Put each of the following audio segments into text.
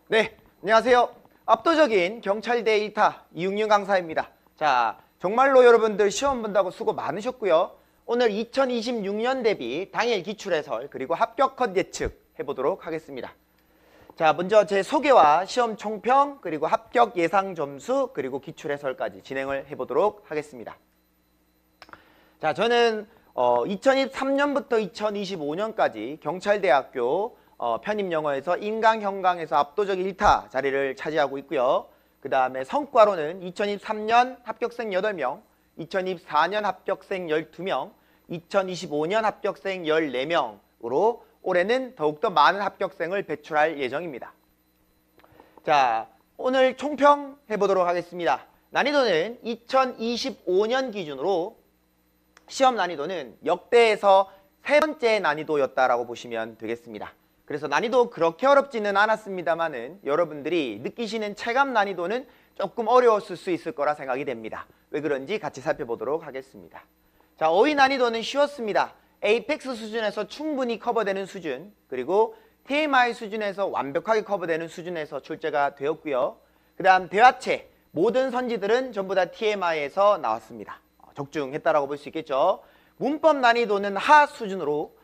네, 안녕하세요. 압도적인 경찰대 1타 이웅윤 강사입니다. 자, 정말로 여러분들 시험 본다고 수고 많으셨고요. 오늘 2026년 대비 당일 기출해설 그리고 합격 컷 예측 해보도록 하겠습니다. 자, 먼저 제 소개와 시험 총평 그리고 합격 예상 점수 그리고 기출해설까지 진행을 해보도록 하겠습니다. 자, 저는 2023년부터 2025년까지 경찰대학교 편입영어에서 인강형강에서 압도적 1타 자리를 차지하고 있고요. 그 다음에 성과로는 2023년 합격생 8명, 2024년 합격생 12명, 2025년 합격생 14명으로 올해는 더욱더 많은 합격생을 배출할 예정입니다. 자, 오늘 총평 해보도록 하겠습니다. 난이도는 2025년 기준으로 시험 난이도는 역대에서 세 번째 난이도였다라고 보시면 되겠습니다. 그래서 난이도 그렇게 어렵지는 않았습니다만은 여러분들이 느끼시는 체감 난이도는 조금 어려웠을 수 있을 거라 생각이 됩니다. 왜 그런지 같이 살펴보도록 하겠습니다. 자, 어휘 난이도는 쉬웠습니다. 에이펙스 수준에서 충분히 커버되는 수준, 그리고 TMI 수준에서 완벽하게 커버되는 수준에서 출제가 되었고요. 그 다음 대화체, 모든 선지들은 전부 다 TMI에서 나왔습니다. 적중했다라고 볼 수 있겠죠. 문법 난이도는 하 수준으로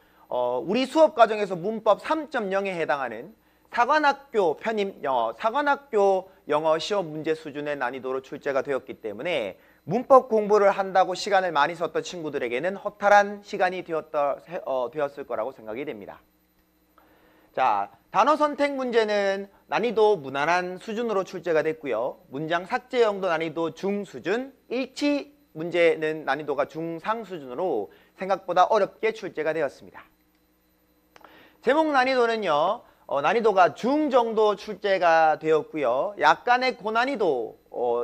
우리 수업 과정에서 문법 3.0에 해당하는 사관학교 편입 영어, 사관학교 영어 시험 문제 수준의 난이도로 출제가 되었기 때문에 문법 공부를 한다고 시간을 많이 썼던 친구들에게는 허탈한 시간이 되었을 거라고 생각이 됩니다. 자, 단어 선택 문제는 난이도 무난한 수준으로 출제가 됐고요. 문장 삭제 용도 난이도 중수준, 일치 문제는 난이도가 중상 수준으로 생각보다 어렵게 출제가 되었습니다. 제목 난이도는요, 난이도가 중 정도 출제가 되었고요. 약간의 고난이도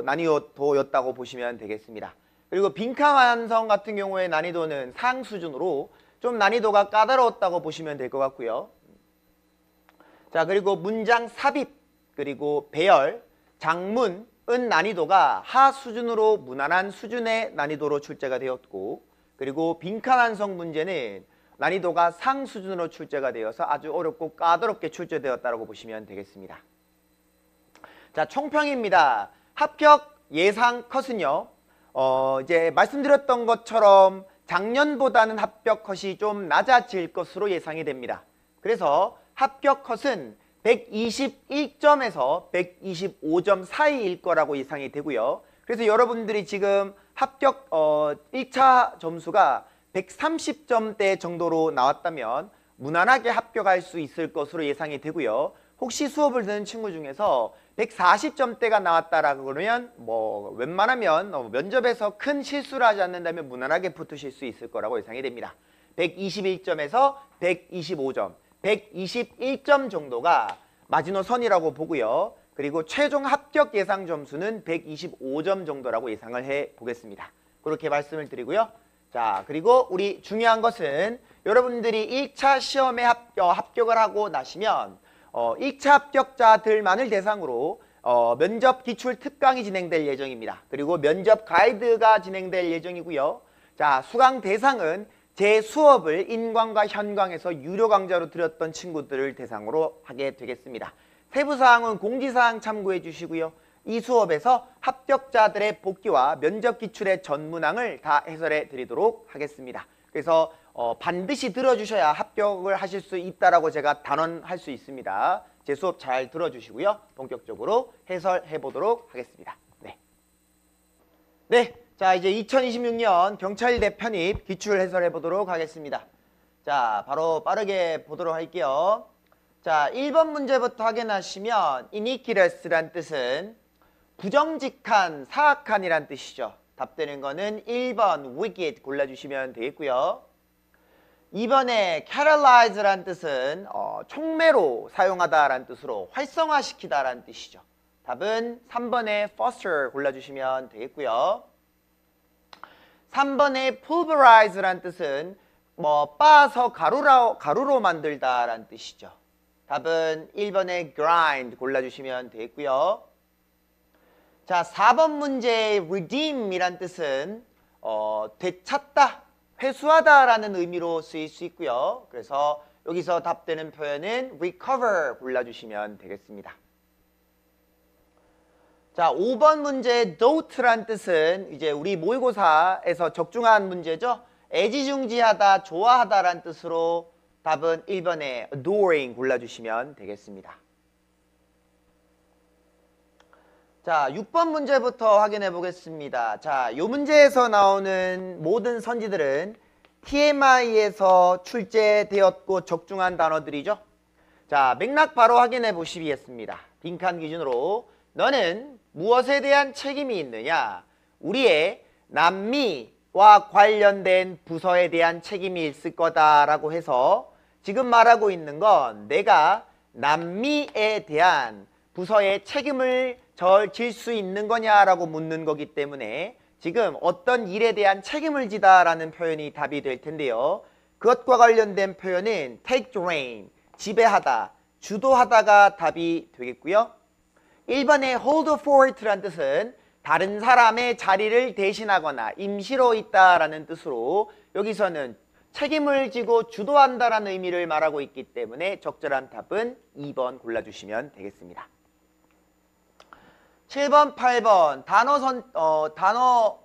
난이도였다고 보시면 되겠습니다. 그리고 빈칸 완성 같은 경우에 난이도는 상 수준으로 좀 난이도가 까다로웠다고 보시면 될 것 같고요. 자, 그리고 문장 삽입, 그리고 배열, 장문은 난이도가 하 수준으로 무난한 수준의 난이도로 출제가 되었고, 그리고 빈칸 완성 문제는 난이도가 상 수준으로 출제가 되어서 아주 어렵고 까다롭게 출제되었다고 보시면 되겠습니다. 자, 총평입니다. 합격 예상 컷은요, 이제 말씀드렸던 것처럼 작년보다는 합격 컷이 좀 낮아질 것으로 예상이 됩니다. 그래서 합격 컷은 121점에서 125점 사이일 거라고 예상이 되고요. 그래서 여러분들이 지금 합격 1차 점수가 130점대 정도로 나왔다면 무난하게 합격할 수 있을 것으로 예상이 되고요. 혹시 수업을 듣는 친구 중에서 140점대가 나왔다라고 그러면 웬만하면 면접에서 큰 실수를 하지 않는다면 무난하게 붙으실 수 있을 거라고 예상이 됩니다. 121점에서 125점, 121점 정도가 마지노선이라고 보고요. 그리고 최종 합격 예상 점수는 125점 정도라고 예상을 해 보겠습니다. 그렇게 말씀을 드리고요. 자, 그리고 우리 중요한 것은 여러분들이 1차 시험에 합격을 하고 나시면 1차 합격자들만을 대상으로 면접 기출 특강이 진행될 예정입니다. 그리고 면접 가이드가 진행될 예정이고요. 자, 수강 대상은 제 수업을 인강과 현강에서 유료 강좌로 드렸던 친구들을 대상으로 하게 되겠습니다. 세부사항은 공지사항 참고해 주시고요. 이 수업에서 합격자들의 복귀와 면접 기출의 전 문항을 다 해설해 드리도록 하겠습니다. 그래서 반드시 들어주셔야 합격을 하실 수 있다라고 제가 단언할 수 있습니다. 제 수업 잘 들어주시고요. 본격적으로 해설해 보도록 하겠습니다. 네. 자, 이제 2026년 경찰대 편입 기출 해설해 보도록 하겠습니다. 자, 바로 빠르게 보도록 할게요. 자, 1번 문제부터 확인하시면 iniquitous란 뜻은 부정직한, 사악한이란 뜻이죠. 답되는 거는 1번 wicked 골라주시면 되겠고요. 2번에 catalyze란 뜻은 촉매로 사용하다라는 뜻으로 활성화시키다라는 뜻이죠. 답은 3번에 foster 골라주시면 되겠고요. 3번에 pulverize란 뜻은 빻아서 가루로 만들다라는 뜻이죠. 답은 1번에 grind 골라주시면 되겠고요. 자, 4번 문제의 redeem이란 뜻은 되찾다, 회수하다라는 의미로 쓰일 수 있고요. 그래서 여기서 답되는 표현은 recover 골라주시면 되겠습니다. 자, 5번 문제 dote란 뜻은 이제 우리 모의고사에서 적중한 문제죠. 애지중지하다, 좋아하다란 뜻으로 답은 1번에 adoring 골라주시면 되겠습니다. 자, 6번 문제부터 확인해 보겠습니다. 자, 이 문제에서 나오는 모든 선지들은 TMI에서 출제되었고 적중한 단어들이죠. 자, 맥락 바로 확인해 보시겠습니다. 빈칸 기준으로 너는 무엇에 대한 책임이 있느냐? 우리의 남미와 관련된 부서에 대한 책임이 있을 거다라고 해서 지금 말하고 있는 건 내가 남미에 대한 부서의 책임을 질 수 있는 거냐라고 묻는 거기 때문에 지금 어떤 일에 대한 책임을 지다라는 표현이 답이 될 텐데요. 그것과 관련된 표현은 take the rein, 지배하다, 주도하다가 답이 되겠고요. 1번의 hold fort란 뜻은 다른 사람의 자리를 대신하거나 임시로 있다라는 뜻으로 여기서는 책임을 지고 주도한다라는 의미를 말하고 있기 때문에 적절한 답은 2번 골라주시면 되겠습니다. 7번, 8번 단어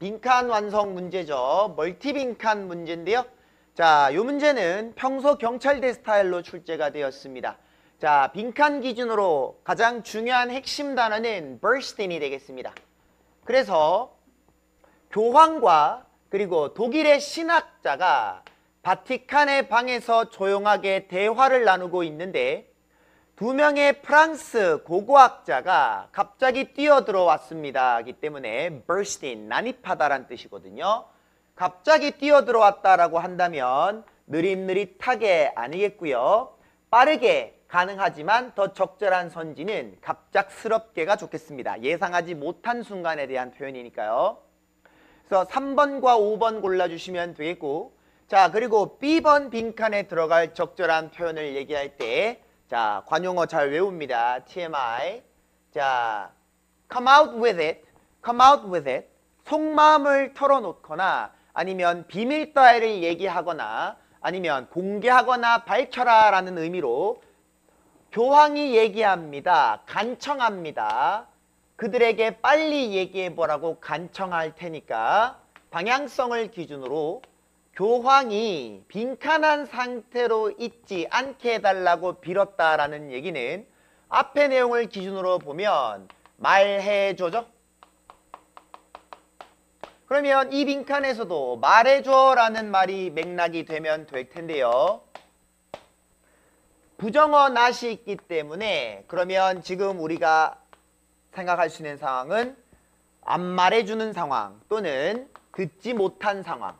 빈칸 완성 문제죠. 멀티 빈칸 문제인데요. 자, 이 문제는 평소 경찰대 스타일로 출제가 되었습니다. 자, 빈칸 기준으로 가장 중요한 핵심 단어는 bursting이 되겠습니다. 그래서 교황과 그리고 독일의 신학자가 바티칸의 방에서 조용하게 대화를 나누고 있는데 두 명의 프랑스 고고학자가 갑자기 뛰어들어왔습니다. 하기 때문에 bursting, 난입하다란 뜻이거든요. 갑자기 뛰어들어왔다라고 한다면 느릿느릿하게 아니겠고요. 빠르게 가능하지만 더 적절한 선지는 갑작스럽게가 좋겠습니다. 예상하지 못한 순간에 대한 표현이니까요. 그래서 3번과 5번 골라주시면 되겠고, 자, 그리고 B번 빈칸에 들어갈 적절한 표현을 얘기할 때 자, 관용어 잘 외웁니다. TMI. 자, come out with it. come out with it. 속마음을 털어놓거나 아니면 비밀 따위를 얘기하거나 아니면 공개하거나 밝혀라 라는 의미로 교황이 얘기합니다. 간청합니다. 그들에게 빨리 얘기해보라고 간청할 테니까 방향성을 기준으로 교황이 빈칸한 상태로 있지 않게 해달라고 빌었다라는 얘기는 앞의 내용을 기준으로 보면 말해줘죠. 그러면 이 빈칸에서도 말해줘라는 말이 맥락이 되면 될 텐데요. 부정어 낫이 있기 때문에 그러면 지금 우리가 생각할 수 있는 상황은 안 말해주는 상황 또는 듣지 못한 상황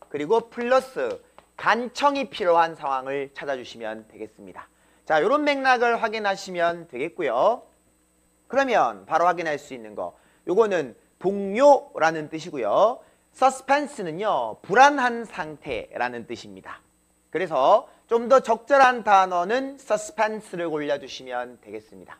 그리고 플러스 간청이 필요한 상황을 찾아주시면 되겠습니다. 자, 이런 맥락을 확인하시면 되겠고요. 그러면 바로 확인할 수 있는 거 요거는 동요라는 뜻이고요. suspense는요 불안한 상태라는 뜻입니다. 그래서 좀 더 적절한 단어는 suspense를 골라주시면 되겠습니다.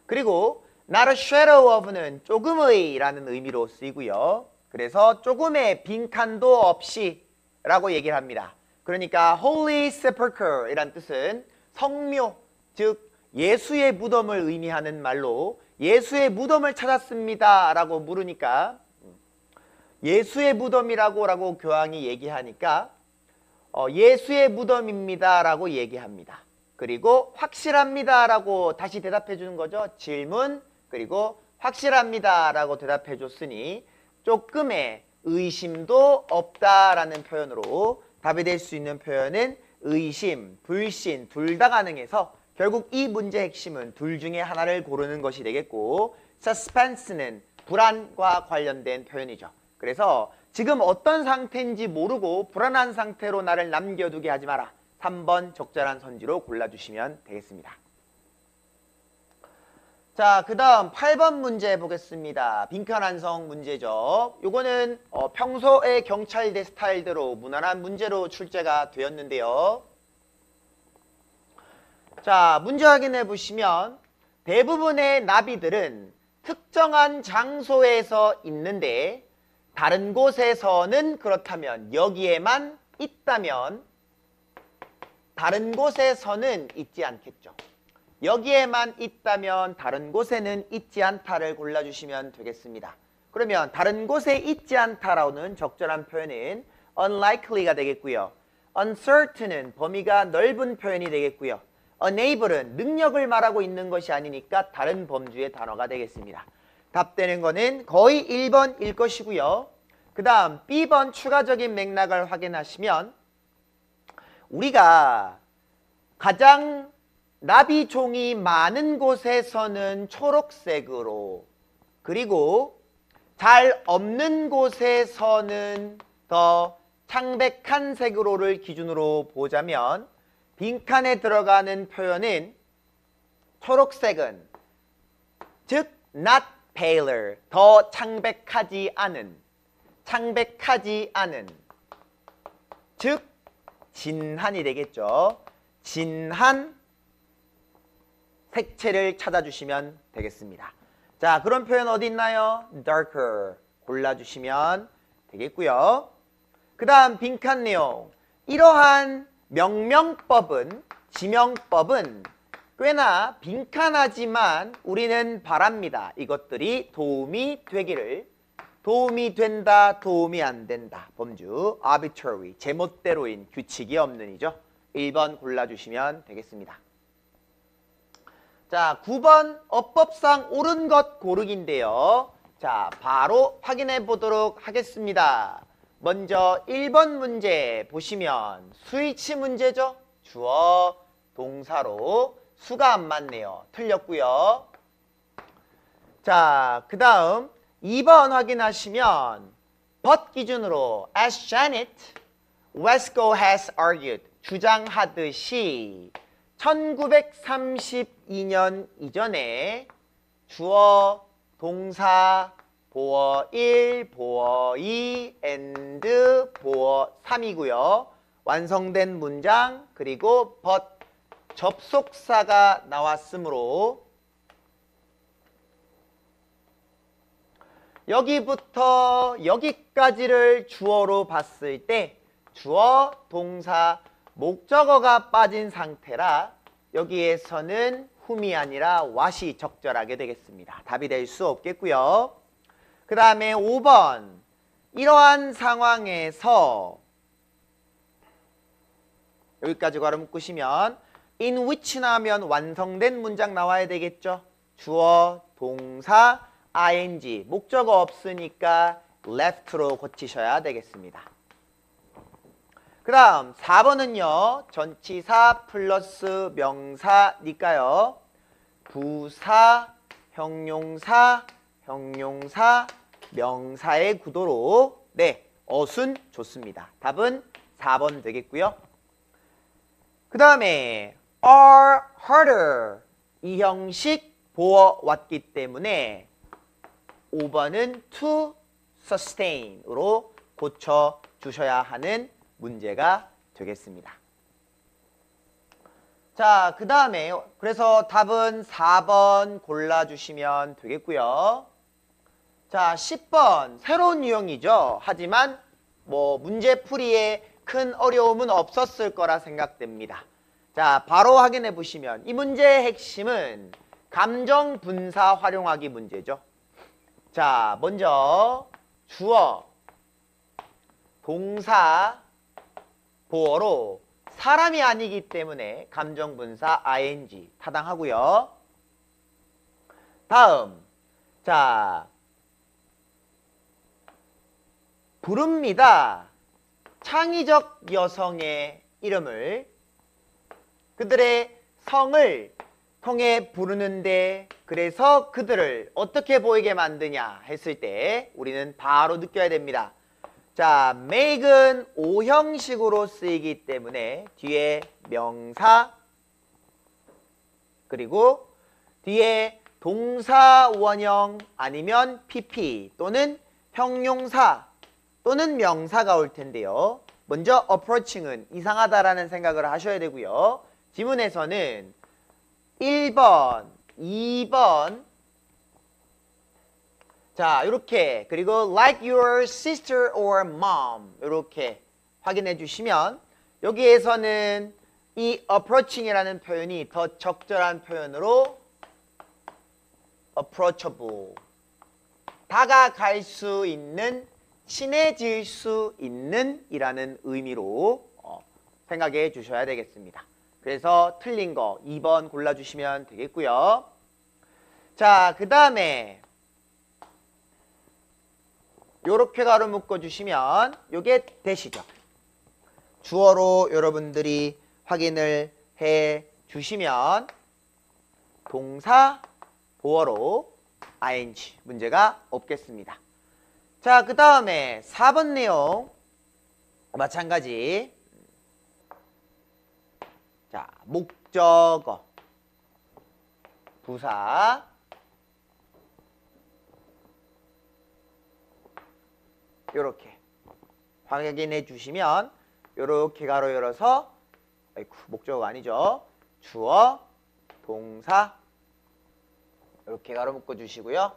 그리고 not a shadow of는 조금의 라는 의미로 쓰이고요. 그래서 조금의 빈칸도 없이 라고 얘기를 합니다. 그러니까 Holy Sepulchre 이란 뜻은 성묘, 즉 예수의 무덤을 의미하는 말로 예수의 무덤을 찾았습니다 라고 물으니까 예수의 무덤이라고 교황이 얘기하니까 예수의 무덤입니다 라고 얘기합니다. 그리고 확실합니다 라고 다시 대답해 주는 거죠. 질문 그리고 확실합니다 라고 대답해 줬으니 조금의 의심도 없다라는 표현으로 답이 될 수 있는 표현은 의심, 불신 둘 다 가능해서 결국 이 문제의 핵심은 둘 중에 하나를 고르는 것이 되겠고 suspense는 불안과 관련된 표현이죠. 그래서 지금 어떤 상태인지 모르고 불안한 상태로 나를 남겨두게 하지 마라. 3번 적절한 선지로 골라주시면 되겠습니다. 자, 그 다음 8번 문제 보겠습니다. 빈칸 완성 문제죠. 요거는 평소의 경찰대 스타일대로 무난한 문제로 출제가 되었는데요. 자, 문제 확인해 보시면 대부분의 나비들은 특정한 장소에서 있는데 다른 곳에서는 그렇다면 여기에만 있다면 다른 곳에서는 있지 않겠죠. 여기에만 있다면 다른 곳에는 있지 않다를 골라주시면 되겠습니다. 그러면 다른 곳에 있지 않다라는 적절한 표현은 unlikely가 되겠고요. uncertain은 범위가 넓은 표현이 되겠고요. unable은 능력을 말하고 있는 것이 아니니까 다른 범주의 단어가 되겠습니다. 답되는 거는 거의 1번일 것이고요. 그 다음 B번 추가적인 맥락을 확인하시면 우리가 가장 나비종이 많은 곳에서는 초록색으로 그리고 잘 없는 곳에서는 더 창백한 색으로를 기준으로 보자면 빈칸에 들어가는 표현은 초록색은 즉 not paler 더 창백하지 않은 즉 진한이 되겠죠. 진한 색채를 찾아주시면 되겠습니다. 자, 그런 표현 어디 있나요? darker 골라주시면 되겠고요. 그 다음 빈칸 내용. 이러한 명명법은, 지명법은 꽤나 빈칸하지만 우리는 바랍니다. 이것들이 도움이 되기를. 도움이 된다, 도움이 안 된다. 범주, arbitrary, 제멋대로인, 규칙이 없는 이죠. 1번 골라주시면 되겠습니다. 자, 9번 어법상 옳은 것 고르기인데요. 자, 바로 확인해 보도록 하겠습니다. 먼저 1번 문제 보시면 스위치 문제죠. 주어, 동사로 수가 안 맞네요. 틀렸고요. 자, 그 다음 2번 확인하시면 but 기준으로 as Janet Wesco has argued 주장하듯이 1932년 이전에 주어, 동사, 보어 1, 보어 2, and, 보어 3이고요. 완성된 문장 그리고 but 접속사가 나왔으므로 여기부터 여기까지를 주어로 봤을 때 주어, 동사, 목적어가 빠진 상태라 여기에서는 whom이 아니라 what이 적절하게 되겠습니다. 답이 될 수 없겠고요. 그 다음에 5번 이러한 상황에서 여기까지 괄호 묶으시면 in which 나오면 완성된 문장 나와야 되겠죠. 주어, 동사, ing 목적어 없으니까 left로 고치셔야 되겠습니다. 그 다음 4번은요. 전치사 플러스 명사니까요. 부사, 형용사, 명사의 구도로 어순 좋습니다. 답은 4번 되겠고요. 그 다음에 are harder 이 형식 보어왔기 때문에 5번은 to sustain으로 고쳐주셔야 하는 문제가 되겠습니다. 자, 그 다음에 그래서 답은 4번 골라주시면 되겠고요. 자, 10번 새로운 유형이죠. 하지만 문제풀이에 큰 어려움은 없었을 거라 생각됩니다. 자, 바로 확인해 보시면 이 문제의 핵심은 감정 분사 활용하기 문제죠. 자, 먼저 주어, 동사, 보어로 사람이 아니기 때문에 감정 분사 ing 타당하고요. 다음, 자, 부릅니다. 창의적 여성의 이름을 그들의 성을 통해 부르는데 그래서 그들을 어떻게 보이게 만드냐 했을 때 우리는 바로 느껴야 됩니다. 자, make은 오형식으로 쓰이기 때문에 뒤에 명사 그리고 뒤에 동사 원형 아니면 pp 또는 형용사 또는 명사가 올 텐데요. 먼저 approaching은 이상하다라는 생각을 하셔야 되고요. 지문에서는 1번, 2번 자, 이렇게 그리고 like your sister or mom 이렇게 확인해 주시면 여기에서는 이 approaching이라는 표현이 더 적절한 표현으로 approachable, 다가갈 수 있는, 친해질 수 있는 이라는 의미로 생각해 주셔야 되겠습니다. 그래서 틀린 거 2번 골라주시면 되겠고요. 자, 그 다음에 요렇게 가로 묶어주시면 요게 되시죠. 주어로 여러분들이 확인을 해 주시면 동사 보어로 ing 문제가 없겠습니다. 자, 그 다음에 4번 내용 마찬가지. 자, 목적어 부사 요렇게 확인해 주시면 요렇게 가로 열어서 아이쿠, 목적어가 아니죠. 주어, 동사 이렇게 가로 묶어 주시고요.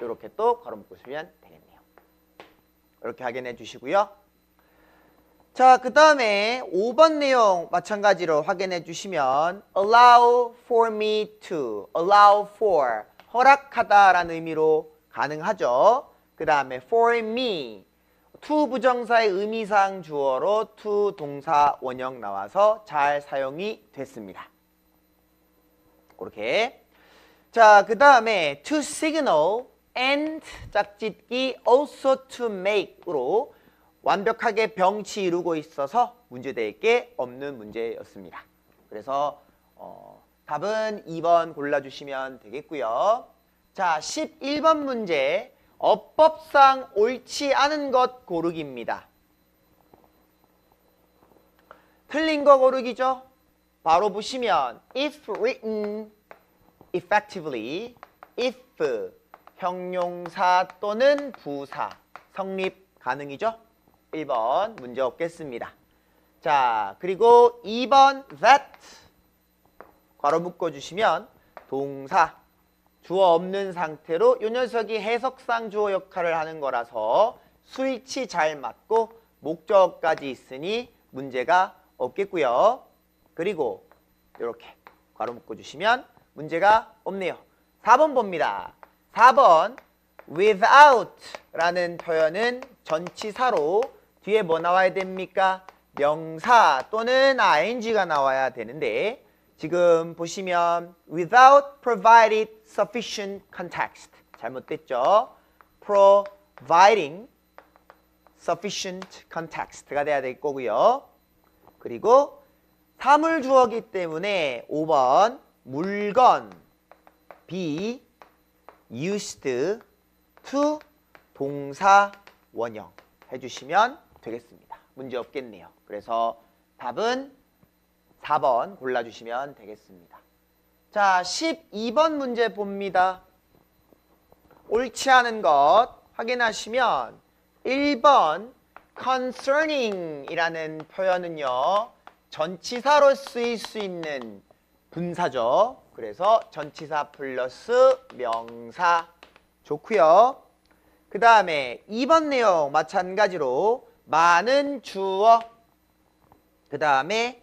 이렇게 또 가로 묶으시면 되겠네요. 이렇게 확인해 주시고요. 자, 그 다음에 5번 내용 마찬가지로 확인해 주시면 allow for me to, allow for, 허락하다라는 의미로 가능하죠. 그 다음에 for me, to 부정사의 의미상 주어로 to 동사 원형 나와서 잘 사용이 됐습니다. 그렇게. 자, 그 다음에 to signal and 짝짓기 also to make으로 완벽하게 병치 이루고 있어서 문제될 게 없는 문제였습니다. 그래서 답은 2번 골라주시면 되겠고요. 자, 11번 문제 어법상 옳지 않은 것 고르기입니다. 틀린 거 고르기죠. 바로 보시면 if written effectively, if 형용사 또는 부사 성립 가능이죠. 1번 문제 없겠습니다. 자, 그리고 2번 that 괄호 묶어주시면 동사 주어 없는 상태로 이 녀석이 해석상 주어 역할을 하는 거라서 수일치 잘 맞고 목적어까지 있으니 문제가 없겠고요. 그리고 이렇게 괄호 묶어주시면 문제가 없네요. 4번 봅니다. 4번 without 라는 표현은 전치사로 뒤에 뭐 나와야 됩니까? 명사 또는 ing가 나와야 되는데 지금 보시면 without provided sufficient context 잘못됐죠? providing sufficient context가 돼야 될 거고요. 그리고 사물주어기 때문에 5번 물건 be used to 동사 원형 해주시면 되겠습니다. 문제 없겠네요. 그래서 답은 4번 골라주시면 되겠습니다. 자, 12번 문제 봅니다. 옳지 않은 것 확인하시면 1번 concerning 이라는 표현은요. 전치사로 쓰일 수 있는 분사죠. 그래서 전치사 플러스 명사 좋고요. 그 다음에 2번 내용 마찬가지로 많은 주어 그 다음에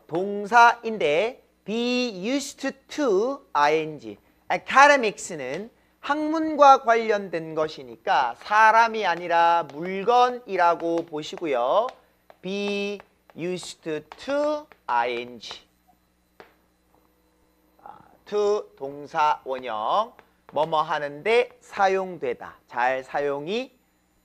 동사인데 be used to ing academics는 학문과 관련된 것이니까 사람이 아니라 물건이라고 보시고요. be used to ing to 동사 원형 뭐뭐 하는데 사용되다. 잘 사용이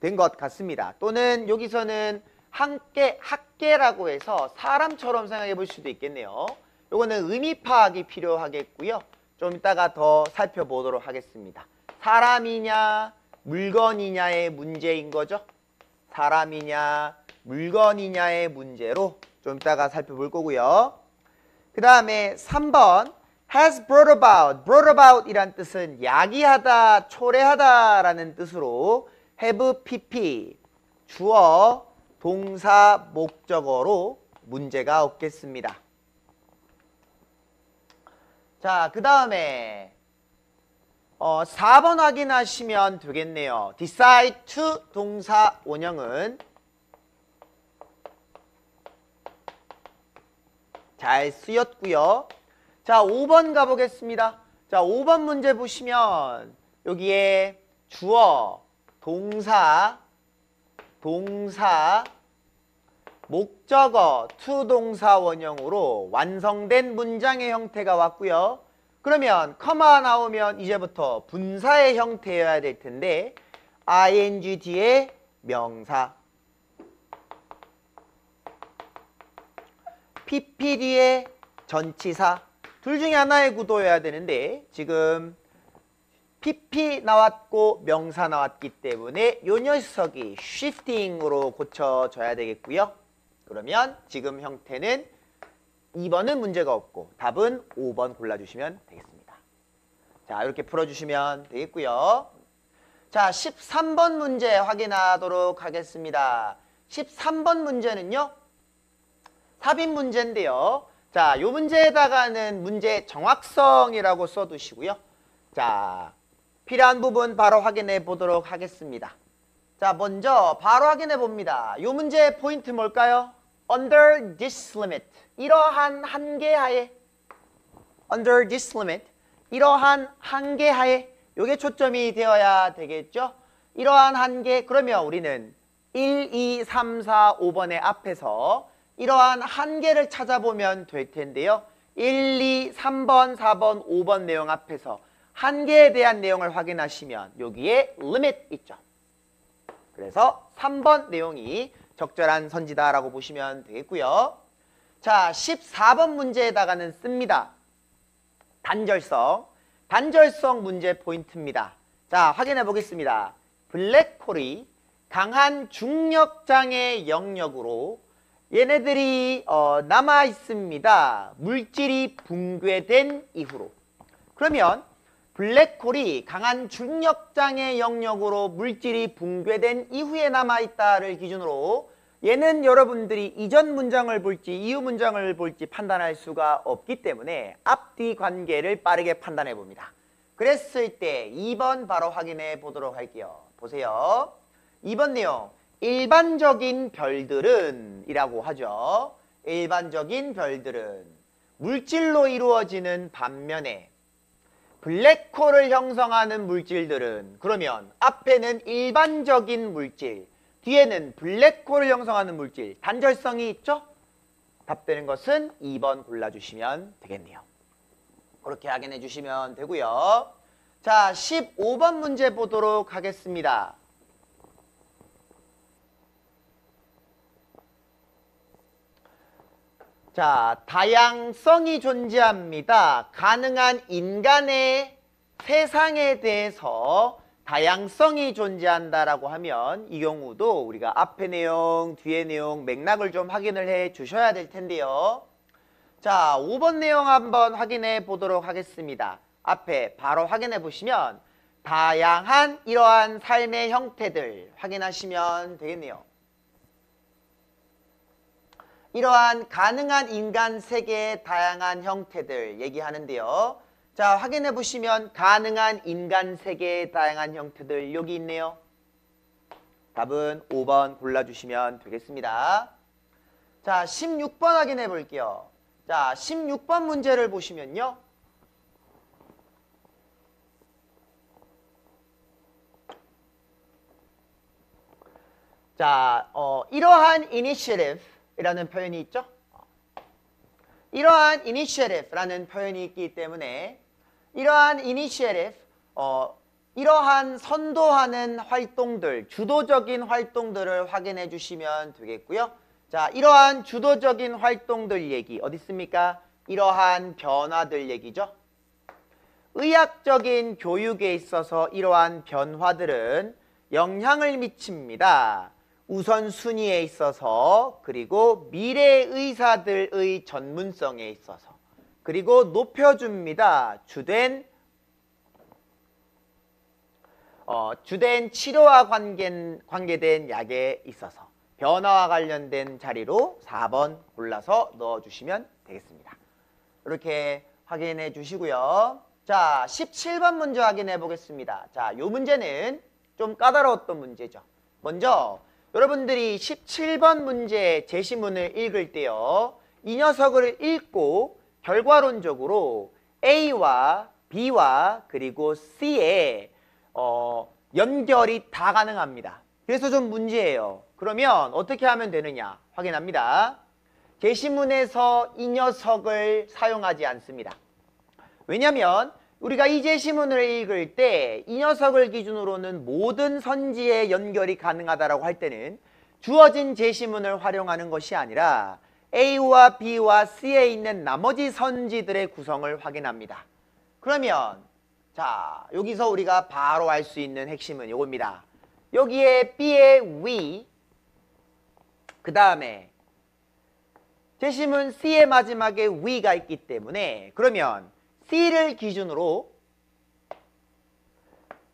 된 것 같습니다. 또는 여기서는 학계라고 해서 사람처럼 생각해 볼 수도 있겠네요. 요거는 의미 파악이 필요하겠고요. 좀 이따가 더 살펴보도록 하겠습니다. 사람이냐 물건이냐의 문제인 거죠. 사람이냐 물건이냐의 문제로 좀 이따가 살펴볼 거고요. 그 다음에 3번 has brought about 이란 뜻은 야기하다, 초래하다 라는 뜻으로 have pp 주어, 동사, 목적어로 문제가 없겠습니다. 자, 그 다음에 4번 확인하시면 되겠네요. decide to 동사 원형은 잘 쓰였고요. 자, 5번 가보겠습니다. 자, 5번 문제 보시면 여기에 주어, 동사, 목적어, 투동사 원형으로 완성된 문장의 형태가 왔고요. 그러면 커마 나오면 이제부터 분사의 형태여야 될 텐데 ing 뒤에 명사, pp 뒤에 전치사, 둘 중에 하나의 구도여야 되는데 지금 pp 나왔고 명사 나왔기 때문에 요 녀석이 shifting으로 고쳐져야 되겠고요. 그러면 지금 형태는 2번은 문제가 없고 답은 5번 골라주시면 되겠습니다. 자, 이렇게 풀어주시면 되겠고요. 자, 13번 문제 확인하도록 하겠습니다. 13번 문제는요, 삽입 문제인데요. 자, 요 문제에다가는 문제 정확성이라고 써두시고요. 자, 필요한 부분 바로 확인해 보도록 하겠습니다. 자, 먼저 바로 확인해 봅니다. 요 문제의 포인트 뭘까요? Under this limit. 이러한 한계 하에. Under this limit. 이러한 한계 하에. 요게 초점이 되어야 되겠죠? 이러한 한계. 그러면 우리는 1, 2, 3, 4, 5번의 앞에서 이러한 한계를 찾아보면 될 텐데요. 1, 2, 3번, 4번, 5번 내용 앞에서 한계에 대한 내용을 확인하시면 여기에 limit 있죠. 그래서 3번 내용이 적절한 선지다라고 보시면 되겠고요. 자, 14번 문제에다가는 씁니다. 단절성. 단절성 문제 포인트입니다. 자, 확인해 보겠습니다. 블랙홀이 강한 중력장의 영역으로 얘네들이 남아 있습니다. 물질이 붕괴된 이후로. 그러면 블랙홀이 강한 중력장의 영역으로 물질이 붕괴된 이후에 남아있다를 기준으로 얘는 여러분들이 이전 문장을 볼지 이후 문장을 볼지 판단할 수가 없기 때문에 앞뒤 관계를 빠르게 판단해 봅니다. 그랬을 때 2번 바로 확인해 보도록 할게요. 보세요. 2번 내용. 일반적인 별들은 이라고 하죠. 일반적인 별들은 물질로 이루어지는 반면에 블랙홀을 형성하는 물질들은 그러면 앞에는 일반적인 물질, 뒤에는 블랙홀을 형성하는 물질, 단절성이 있죠? 답되는 것은 2번 골라주시면 되겠네요. 그렇게 확인해 주시면 되고요. 자, 15번 문제 보도록 하겠습니다. 자, 다양성이 존재합니다. 가능한 인간의 세상에 대해서 다양성이 존재한다라고 하면 이 경우도 우리가 앞의 내용, 뒤의 내용, 맥락을 좀 확인을 해 주셔야 될 텐데요. 자, 5번 내용 한번 확인해 보도록 하겠습니다. 앞에 바로 확인해 보시면 다양한 이러한 삶의 형태들 확인하시면 되겠네요. 이러한 가능한 인간 세계의 다양한 형태들 얘기하는데요. 자, 확인해 보시면 가능한 인간 세계의 다양한 형태들 여기 있네요. 답은 5번 골라주시면 되겠습니다. 자, 16번 확인해 볼게요. 자, 16번 문제를 보시면요. 자, 이러한 initiative 이라는 표현이 있죠. 이러한 initiative라는 표현이 있기 때문에 이러한 initiative, 이러한 선도하는 활동들, 주도적인 활동들을 확인해 주시면 되겠고요. 자, 이러한 주도적인 활동들 얘기 어디 있습니까? 이러한 변화들 얘기죠. 의학적인 교육에 있어서 이러한 변화들은 영향을 미칩니다. 우선순위에 있어서, 그리고 미래 의사들의 전문성에 있어서, 그리고 높여줍니다. 주된 치료와 관계된 약에 있어서 변화와 관련된 자리로 4번 골라서 넣어주시면 되겠습니다. 이렇게 확인해 주시고요. 자, 17번 문제 확인해 보겠습니다. 자, 이 문제는 좀 까다로웠던 문제죠. 먼저 여러분들이 17번 문제 제시문을 읽을 때요. 이 녀석을 읽고 결과론적으로 A와 B와 그리고 C의 연결이 다 가능합니다. 그래서 좀 문제예요. 그러면 어떻게 하면 되느냐 확인합니다. 제시문에서 이 녀석을 사용하지 않습니다. 왜냐하면 우리가 이 제시문을 읽을 때 이 녀석을 기준으로는 모든 선지의 연결이 가능하다고 할 때는 주어진 제시문을 활용하는 것이 아니라 A와 B와 C에 있는 나머지 선지들의 구성을 확인합니다. 그러면 자 여기서 우리가 바로 알 수 있는 핵심은 이겁니다. 여기에 B의 위, 그 다음에 제시문 C의 마지막에 위가 있기 때문에 그러면 C를 기준으로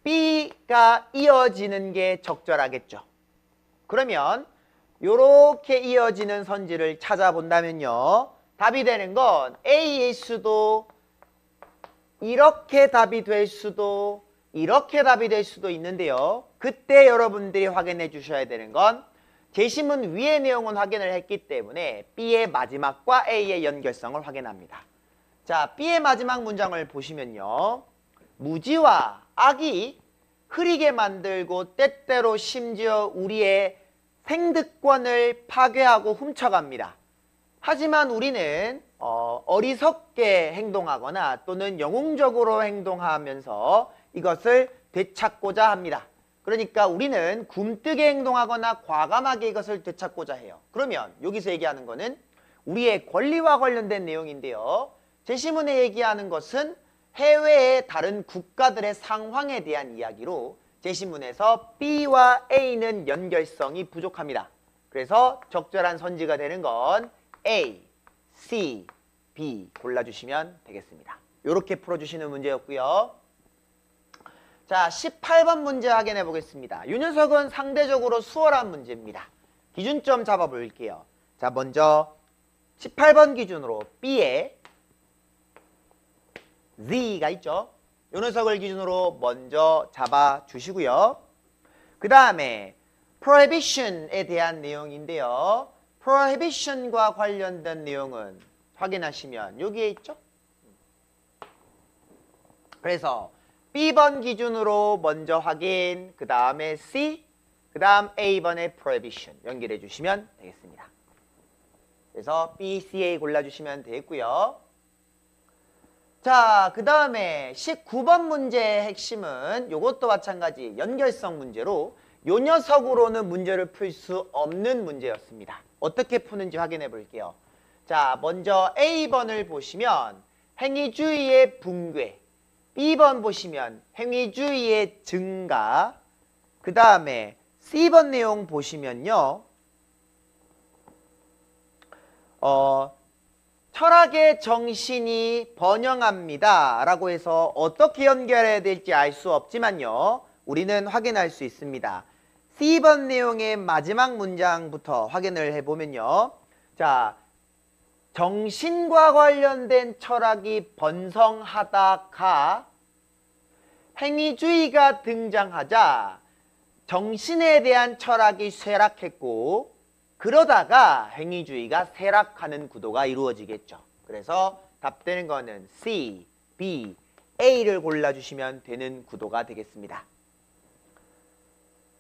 B가 이어지는 게 적절하겠죠. 그러면 이렇게 이어지는 선지를 찾아본다면요. 답이 되는 건 A일 수도 이렇게 답이 될 수도 이렇게 답이 될 수도 있는데요. 그때 여러분들이 확인해 주셔야 되는 건 제시문 위의 내용은 확인을 했기 때문에 B의 마지막과 A의 연결성을 확인합니다. 자, B의 마지막 문장을 보시면요. 무지와 악이 흐리게 만들고 때때로 심지어 우리의 생득권을 파괴하고 훔쳐갑니다. 하지만 우리는 어리석게 행동하거나 또는 영웅적으로 행동하면서 이것을 되찾고자 합니다. 그러니까 우리는 굼뜨게 행동하거나 과감하게 이것을 되찾고자 해요. 그러면 여기서 얘기하는 거는 우리의 권리와 관련된 내용인데요. 제시문에 얘기하는 것은 해외의 다른 국가들의 상황에 대한 이야기로 제시문에서 B와 A는 연결성이 부족합니다. 그래서 적절한 선지가 되는 건 A, C, B 골라주시면 되겠습니다. 이렇게 풀어주시는 문제였고요. 자, 18번 문제 확인해 보겠습니다. 이 녀석은 상대적으로 수월한 문제입니다. 기준점 잡아볼게요. 자, 먼저 18번 기준으로 B에 Z가 있죠. 이 녀석을 기준으로 먼저 잡아주시고요. 그 다음에 prohibition에 대한 내용인데요. prohibition과 관련된 내용은 확인하시면 여기에 있죠. 그래서 B번 기준으로 먼저 확인, 그 다음에 C, 그 다음 A번의 prohibition 연결해 주시면 되겠습니다. 그래서 B, C, A 골라주시면 되겠고요. 자, 그 다음에 19번 문제의 핵심은 이것도 마찬가지 연결성 문제로 요 녀석으로는 문제를 풀 수 없는 문제였습니다. 어떻게 푸는지 확인해 볼게요. 자, 먼저 A번을 보시면 행위주의의 붕괴, B번 보시면 행위주의의 증가, 그 다음에 C번 내용 보시면요. 철학의 정신이 번영합니다 라고 해서 어떻게 연결해야 될지 알 수 없지만요. 우리는 확인할 수 있습니다. C번 내용의 마지막 문장부터 확인을 해보면요. 자, 정신과 관련된 철학이 번성하다가 행위주의가 등장하자 정신에 대한 철학이 쇠락했고 그러다가 행위주의가 쇠락하는 구도가 이루어지겠죠. 그래서 답되는 거는 C, B, A를 골라주시면 되는 구도가 되겠습니다.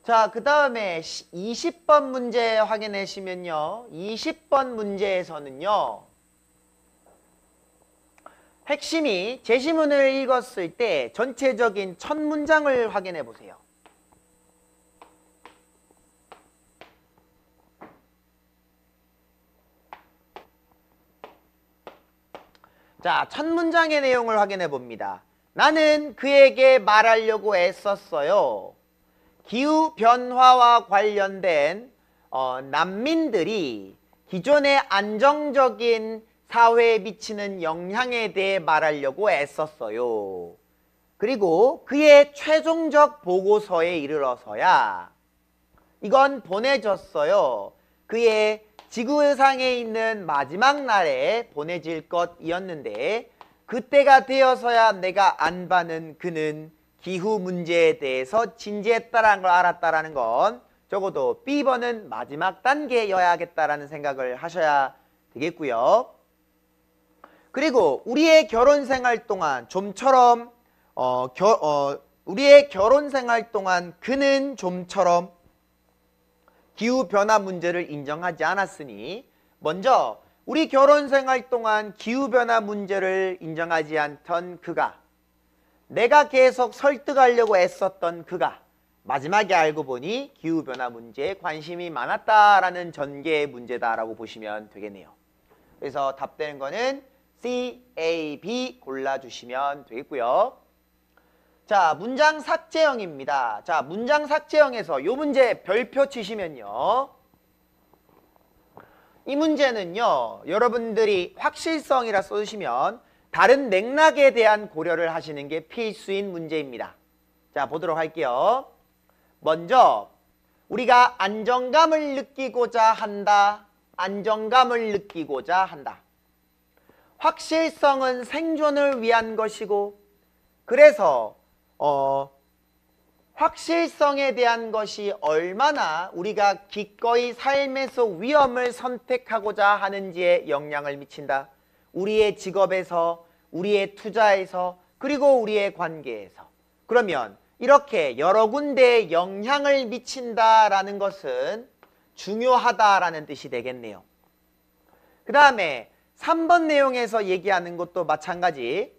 자, 그 다음에 20번 문제 확인하시면요. 20번 문제에서는요. 핵심이 제시문을 읽었을 때 전체적인 첫 문장을 확인해 보세요. 자, 첫 문장의 내용을 확인해 봅니다. 나는 그에게 말하려고 애썼어요. 기후변화와 관련된 난민들이 기존의 안정적인 사회에 미치는 영향에 대해 말하려고 애썼어요. 그리고 그의 최종적 보고서에 이르러서야 이건 보내졌어요. 그의 지구상에 있는 마지막 날에 보내질 것이었는데 그때가 되어서야 내가 안받은 그는 기후 문제에 대해서 진지했다는 걸 알았다는 건 적어도 B번은 마지막 단계여야겠다라는 생각을 하셔야 되겠고요. 그리고 우리의 결혼 생활 동안 좀처럼 우리의 결혼 생활 동안 그는 좀처럼 기후변화 문제를 인정하지 않았으니 먼저 우리 결혼 생활 동안 기후변화 문제를 인정하지 않던 그가, 내가 계속 설득하려고 애썼던 그가 마지막에 알고 보니 기후변화 문제에 관심이 많았다라는 전개의 문제다라고 보시면 되겠네요. 그래서 답되는 거는 C, A, B 골라주시면 되겠고요. 자, 문장 삭제형입니다. 자, 문장 삭제형에서 이 문제 별표 치시면요. 이 문제는요, 여러분들이 확실성이라 써주시면 다른 맥락에 대한 고려를 하시는 게 필수인 문제입니다. 자, 보도록 할게요. 먼저 우리가 안정감을 느끼고자 한다. 안정감을 느끼고자 한다. 확실성은 생존을 위한 것이고, 그래서 확실성에 대한 것이 얼마나 우리가 기꺼이 삶에서 위험을 선택하고자 하는지에 영향을 미친다. 우리의 직업에서, 우리의 투자에서, 그리고 우리의 관계에서. 그러면 이렇게 여러 군데에 영향을 미친다라는 것은 중요하다라는 뜻이 되겠네요. 그 다음에 3번 내용에서 얘기하는 것도 마찬가지.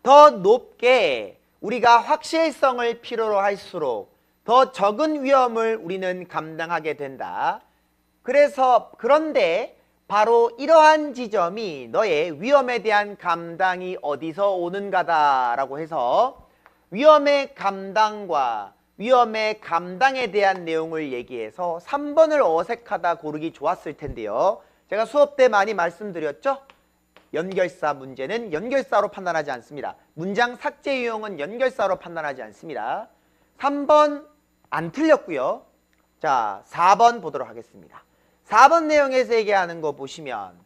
더 높게 우리가 확실성을 필요로 할수록 더 적은 위험을 우리는 감당하게 된다. 그런데 바로 이러한 지점이 너의 위험에 대한 감당이 어디서 오는가다라고 해서 위험의 감당과 위험의 감당에 대한 내용을 얘기해서 3번을 어색하다 고르기 좋았을 텐데요. 제가 수업 때 많이 말씀드렸죠? 연결사 문제는 연결사로 판단하지 않습니다. 문장 삭제 유형은 연결사로 판단하지 않습니다. 3번 안 틀렸고요. 자, 4번 보도록 하겠습니다. 4번 내용에서 얘기하는 거 보시면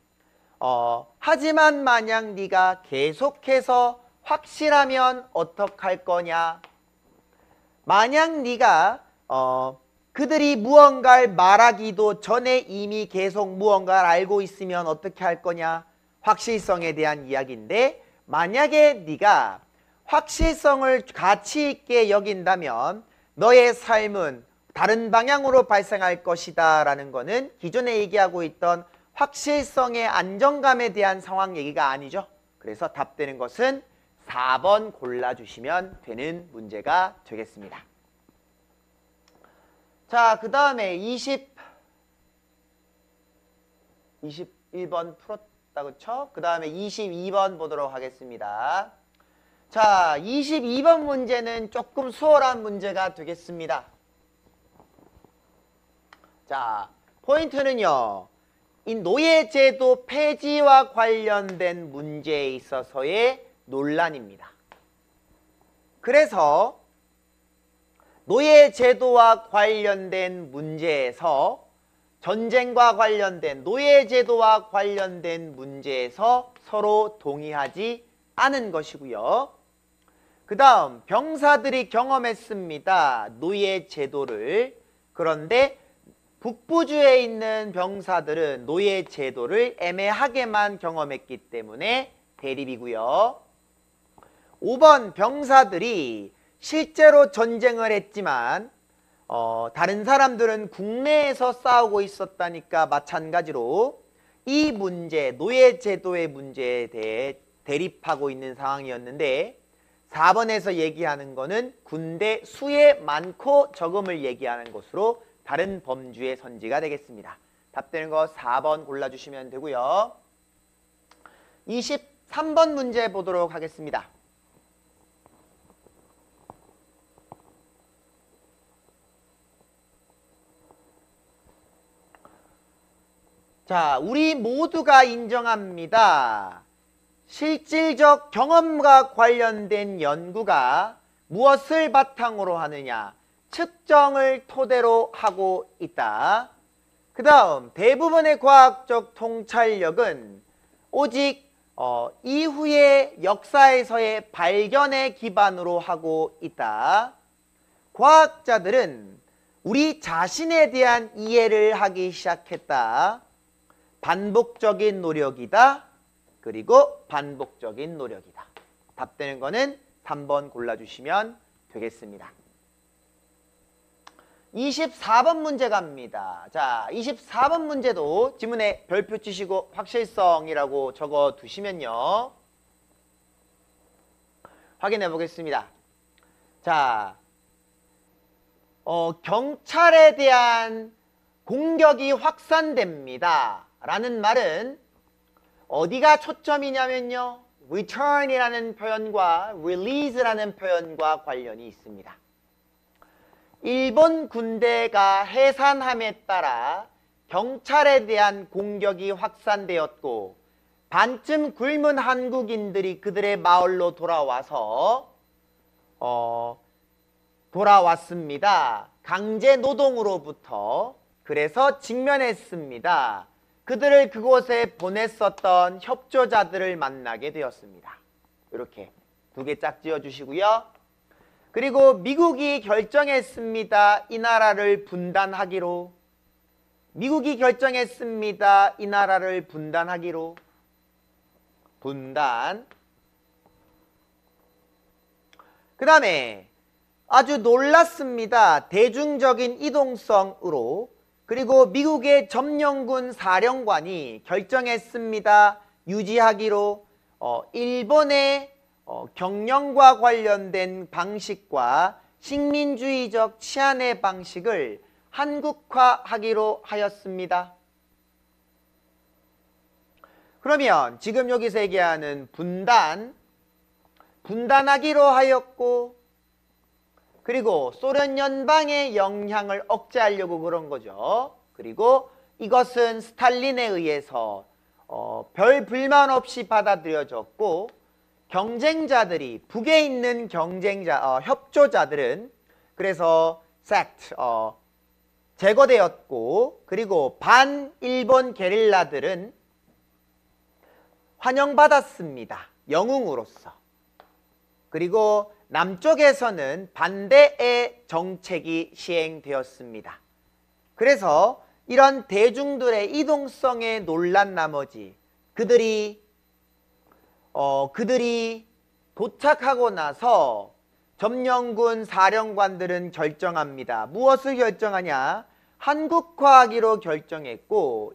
하지만 만약 네가 계속해서 확실하면 어떡할 거냐. 만약 네가 그들이 무언가를 말하기도 전에 이미 계속 무언가를 알고 있으면 어떻게 할 거냐. 확실성에 대한 이야기인데, 만약에 네가 확실성을 가치 있게 여긴다면 너의 삶은 다른 방향으로 발생할 것이다 라는 거는 기존에 얘기하고 있던 확실성의 안정감에 대한 상황 얘기가 아니죠. 그래서 답되는 것은 4번 골라주시면 되는 문제가 되겠습니다. 자, 그 다음에 21번 풀었다, 그쵸? 그 다음에 22번 보도록 하겠습니다. 자, 22번 문제는 조금 수월한 문제가 되겠습니다. 자, 포인트는요, 이 노예제도 폐지와 관련된 문제에 있어서의 논란입니다. 그래서 노예제도와 관련된 문제에서, 전쟁과 관련된 노예제도와 관련된 문제에서 서로 동의하지 않은 것이고요. 그 다음 병사들이 경험했습니다. 노예제도를. 그런데 북부주에 있는 병사들은 노예제도를 애매하게만 경험했기 때문에 대립이고요. 5번 병사들이 실제로 전쟁을 했지만 다른 사람들은 국내에서 싸우고 있었다니까 마찬가지로 이 문제, 노예제도의 문제에 대해 대립하고 있는 상황이었는데, 4번에서 얘기하는 거는 군대 수의 많고 적음을 얘기하는 것으로 다른 범주의 선지가 되겠습니다. 답되는 거 4번 골라주시면 되고요. 23번 문제 보도록 하겠습니다. 자, 우리 모두가 인정합니다. 실질적 경험과 관련된 연구가 무엇을 바탕으로 하느냐? 측정을 토대로 하고 있다. 그 다음 대부분의 과학적 통찰력은 오직 이후의 역사에서의 발견에 기반으로 하고 있다. 과학자들은 우리 자신에 대한 이해를 하기 시작했다. 반복적인 노력이다. 그리고 반복적인 노력이다. 답되는 거는 3번 골라주시면 되겠습니다. 24번 문제 갑니다. 자, 24번 문제도 지문에 별표 치시고 확실성이라고 적어 두시면요. 확인해 보겠습니다. 자, 경찰에 대한 공격이 확산됩니다. 라는 말은 어디가 초점이냐면요. return이라는 표현과 release라는 표현과 관련이 있습니다. 일본 군대가 해산함에 따라 경찰에 대한 공격이 확산되었고 반쯤 굶은 한국인들이 그들의 마을로 돌아왔습니다. 강제 노동으로부터. 그래서 직면했습니다. 그들을 그곳에 보냈었던 협조자들을 만나게 되었습니다. 이렇게 두 개 짝 지어주시고요. 그리고 미국이 결정했습니다. 이 나라를 분단하기로. 미국이 결정했습니다. 이 나라를 분단하기로. 분단. 그 다음에 아주 놀랐습니다. 대중적인 이동성으로. 그리고 미국의 점령군 사령관이 결정했습니다. 유지하기로. 일본의 경영과 관련된 방식과 식민주의적 치안의 방식을 한국화하기로 하였습니다. 그러면 지금 여기서 얘기하는 분단하기로 하였고, 그리고 소련 연방의 영향을 억제하려고 그런 거죠. 그리고 이것은 스탈린에 의해서 별 불만 없이 받아들여졌고, 경쟁자들이, 북에 있는 협조자들은 그래서 제거되었고, 그리고 반일본 게릴라들은 환영받았습니다. 영웅으로서. 그리고 남쪽에서는 반대의 정책이 시행되었습니다. 그래서 이런 대중들의 이동성에 놀란 나머지 그들이 도착하고 나서 점령군 사령관들은 결정합니다. 무엇을 결정하냐? 한국화하기로 결정했고,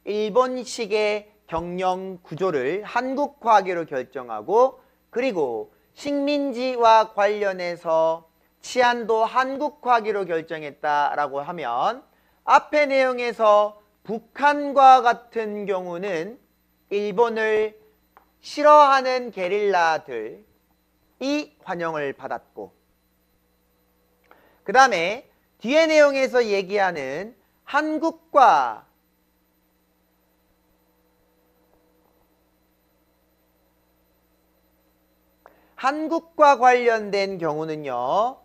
일본식의 경영 구조를 한국화하기로 결정하고, 그리고 식민지와 관련해서 치안도 한국화하기로 결정했다라고 하면, 앞의 내용에서 북한과 같은 경우는 일본을 싫어하는 게릴라들이 환영을 받았고, 그 다음에 뒤에 내용에서 얘기하는 한국과 관련된 경우는요,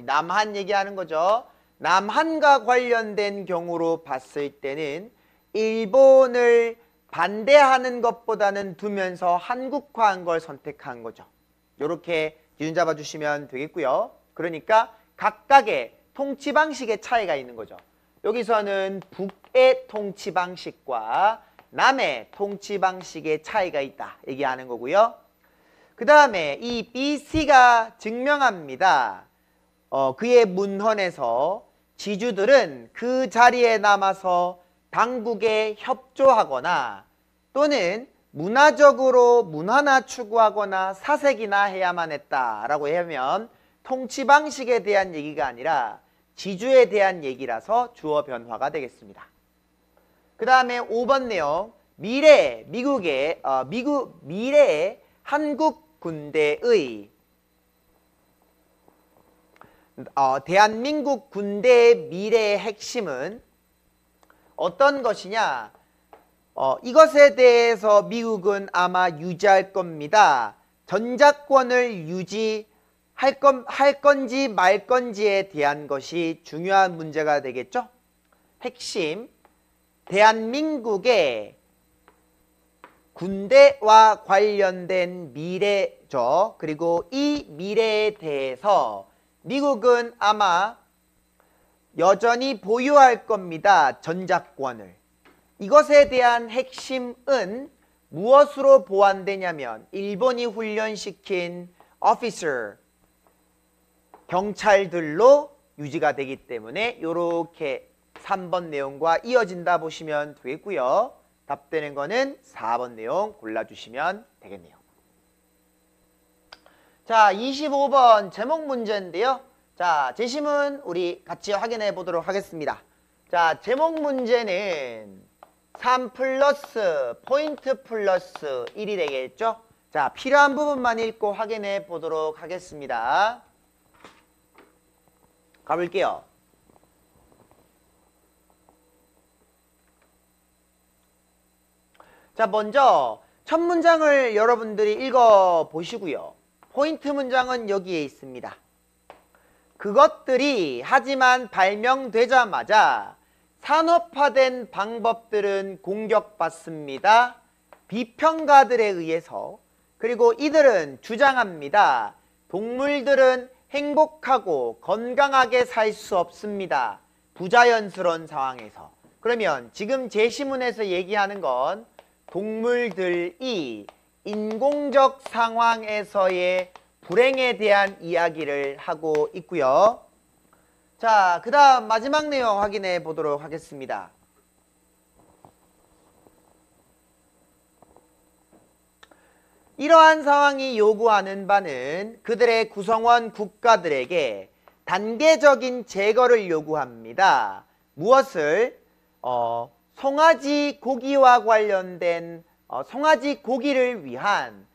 남한 얘기하는 거죠. 남한과 관련된 경우로 봤을 때는 일본을 반대하는 것보다는 두면서 한국화한 걸 선택한 거죠. 이렇게 기준 잡아주시면 되겠고요. 그러니까 각각의 통치 방식의 차이가 있는 거죠. 여기서는 북의 통치 방식과 남의 통치 방식의 차이가 있다 얘기하는 거고요. 그 다음에 이 BC가 증명합니다. 그의 문헌에서 지주들은 그 자리에 남아서 당국에 협조하거나 또는 문화적으로 문화나 추구하거나 사색이나 해야만 했다라고 하면 통치 방식에 대한 얘기가 아니라 지주에 대한 얘기라서 주어 변화가 되겠습니다. 그 다음에 5번 내용, 미래의 한국 군대의 대한민국 군대의 미래의 핵심은 어떤 것이냐? 이것에 대해서 미국은 아마 유지할 겁니다. 전작권을 유지할 건지 말 건지에 대한 것이 중요한 문제가 되겠죠? 핵심, 대한민국의 군대와 관련된 미래죠. 그리고 이 미래에 대해서 미국은 아마 여전히 보유할 겁니다. 전작권을. 이것에 대한 핵심은 무엇으로 보완되냐면 일본이 훈련시킨 officer, 경찰들로 유지가 되기 때문에 이렇게 3번 내용과 이어진다 보시면 되겠고요. 답되는 거는 4번 내용 골라주시면 되겠네요. 자, 25번 제목 문제인데요. 자, 제시문 우리 같이 확인해 보도록 하겠습니다. 자, 제목 문제는 3 플러스 포인트 플러스 1이 되겠죠? 자, 필요한 부분만 읽고 확인해 보도록 하겠습니다. 가볼게요. 자, 먼저 첫 문장을 여러분들이 읽어 보시고요. 포인트 문장은 여기에 있습니다. 그것들이 하지만 발명되자마자 산업화된 방법들은 공격받습니다. 비평가들에 의해서. 그리고 이들은 주장합니다. 동물들은 행복하고 건강하게 살 수 없습니다. 부자연스러운 상황에서. 그러면 지금 제시문에서 얘기하는 건 동물들이 인공적 상황에서의 불행에 대한 이야기를 하고 있고요. 자, 그 다음 마지막 내용 확인해 보도록 하겠습니다. 이러한 상황이 요구하는 바는 그들의 구성원 국가들에게 단계적인 제거를 요구합니다. 무엇을? 송아지 고기와 관련된 송아지 고기를 위한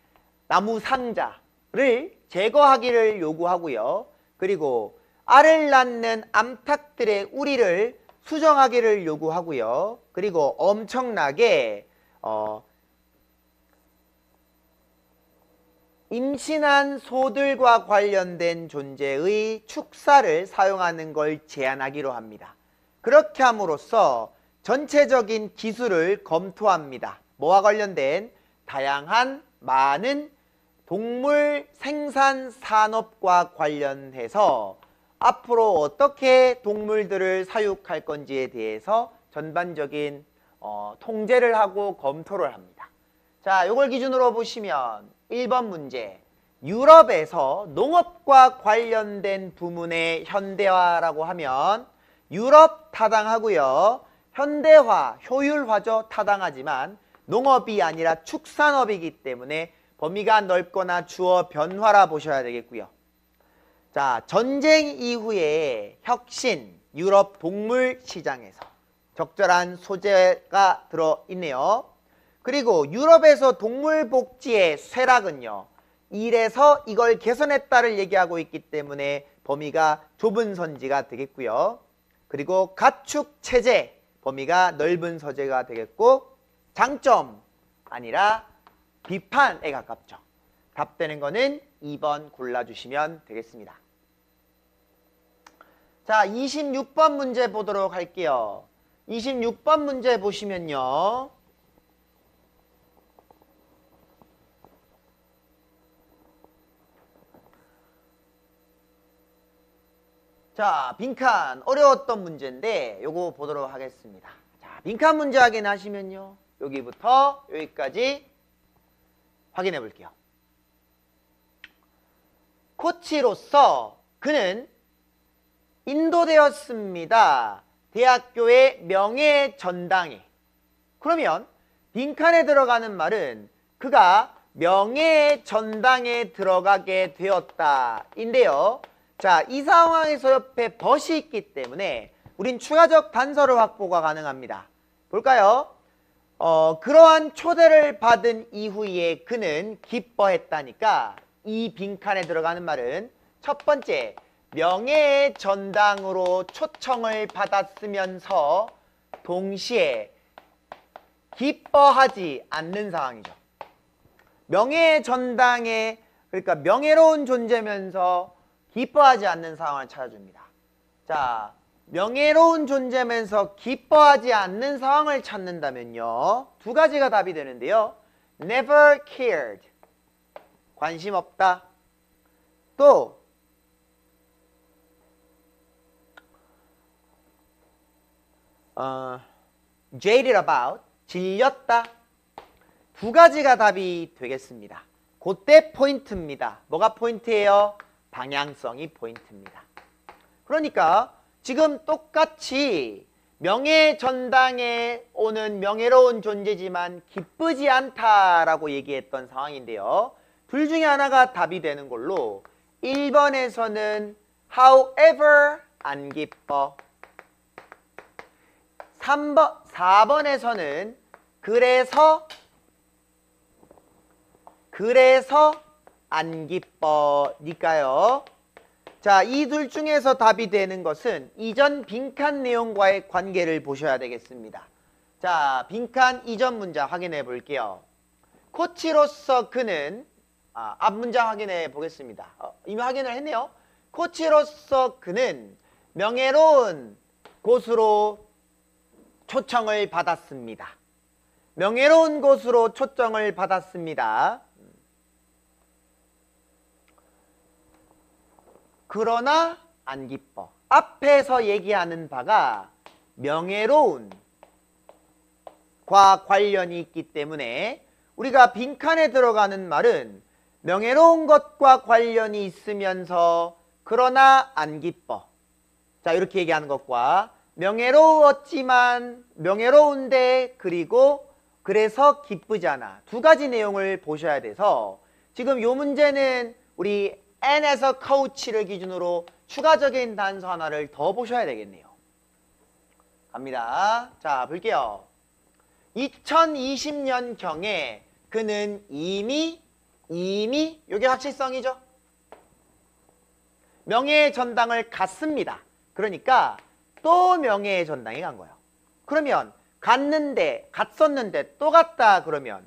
나무 상자를 제거하기를 요구하고요. 그리고 알을 낳는 암탉들의 우리를 수정하기를 요구하고요. 그리고 엄청나게 임신한 소들과 관련된 존재의 축사를 사용하는 걸 제한하기로 합니다. 그렇게 함으로써 전체적인 기술을 검토합니다. 뭐와 관련된 다양한 많은 동물 생산 산업과 관련해서 앞으로 어떻게 동물들을 사육할 건지에 대해서 전반적인 통제를 하고 검토를 합니다. 자, 이걸 기준으로 보시면 1번 문제, 유럽에서 농업과 관련된 부문의 현대화라고 하면 유럽 타당하고요. 현대화, 효율화죠. 타당하지만 농업이 아니라 축산업이기 때문에 범위가 넓거나 주어 변화라 보셔야 되겠고요. 자, 전쟁 이후에 혁신, 유럽 동물 시장에서 적절한 소재가 들어있네요. 그리고 유럽에서 동물 복지의 쇠락은요, 이래서 이걸 개선했다를 얘기하고 있기 때문에 범위가 좁은 선지가 되겠고요. 그리고 가축 체제, 범위가 넓은 소재가 되겠고, 장점 아니라 비판에 가깝죠. 답되는 거는 2번 골라주시면 되겠습니다. 자, 26번 문제 보도록 할게요. 26번 문제 보시면요. 자, 빈칸 어려웠던 문제인데 요거 보도록 하겠습니다. 자, 빈칸 문제 확인하시면요. 여기부터 여기까지 확인해 볼게요. 코치로서 그는 인도되었습니다. 대학교의 명예 전당에. 그러면 빈칸에 들어가는 말은 그가 명예 전당에 들어가게 되었다 인데요. 자, 이 상황에서 옆에 벗이 있기 때문에 우린 추가적 단서를 확보가 가능합니다. 볼까요? 그러한 초대를 받은 이후에 그는 기뻐했다니까 이 빈칸에 들어가는 말은 첫 번째, 명예의 전당으로 초청을 받았으면서 동시에 기뻐하지 않는 상황이죠. 명예의 전당에, 그러니까 명예로운 존재면서 기뻐하지 않는 상황을 찾아줍니다. 자, 명예로운 존재면서 기뻐하지 않는 상황을 찾는다면요. 두 가지가 답이 되는데요. Never cared. 관심 없다. 또 jaded about, 질렸다. 두 가지가 답이 되겠습니다. 그때 포인트입니다. 뭐가 포인트예요? 방향성이 포인트입니다. 그러니까 지금 똑같이 명예전당에 오는 명예로운 존재지만 기쁘지 않다라고 얘기했던 상황인데요. 둘 중에 하나가 답이 되는 걸로 1번에서는 however 안 기뻐, 4번에서는 그래서 안 기뻐니까요. 자, 이 둘 중에서 답이 되는 것은 이전 빈칸 내용과의 관계를 보셔야 되겠습니다. 자, 빈칸 이전 문장 확인해 볼게요. 코치로서 그는 앞 문장 확인해 보겠습니다. 이미 확인을 했네요. 코치로서 그는 명예로운 곳으로 초청을 받았습니다. 명예로운 곳으로 초청을 받았습니다. 그러나 안 기뻐. 앞에서 얘기하는 바가 명예로운과 관련이 있기 때문에 우리가 빈칸에 들어가는 말은 명예로운 것과 관련이 있으면서 그러나 안 기뻐. 자, 이렇게 얘기하는 것과 명예로웠지만 명예로운데 그리고 그래서 기쁘지 않아. 두 가지 내용을 보셔야 돼서 지금 이 문제는 우리 N에서 coach를 기준으로 추가적인 단서 하나를 더 보셔야 되겠네요. 갑니다. 자, 볼게요. 2020년경에 그는 이미 이게 확실성이죠. 명예의 전당을 갔습니다. 그러니까 또 명예의 전당에 간 거예요. 그러면 갔었는데 또 갔다 그러면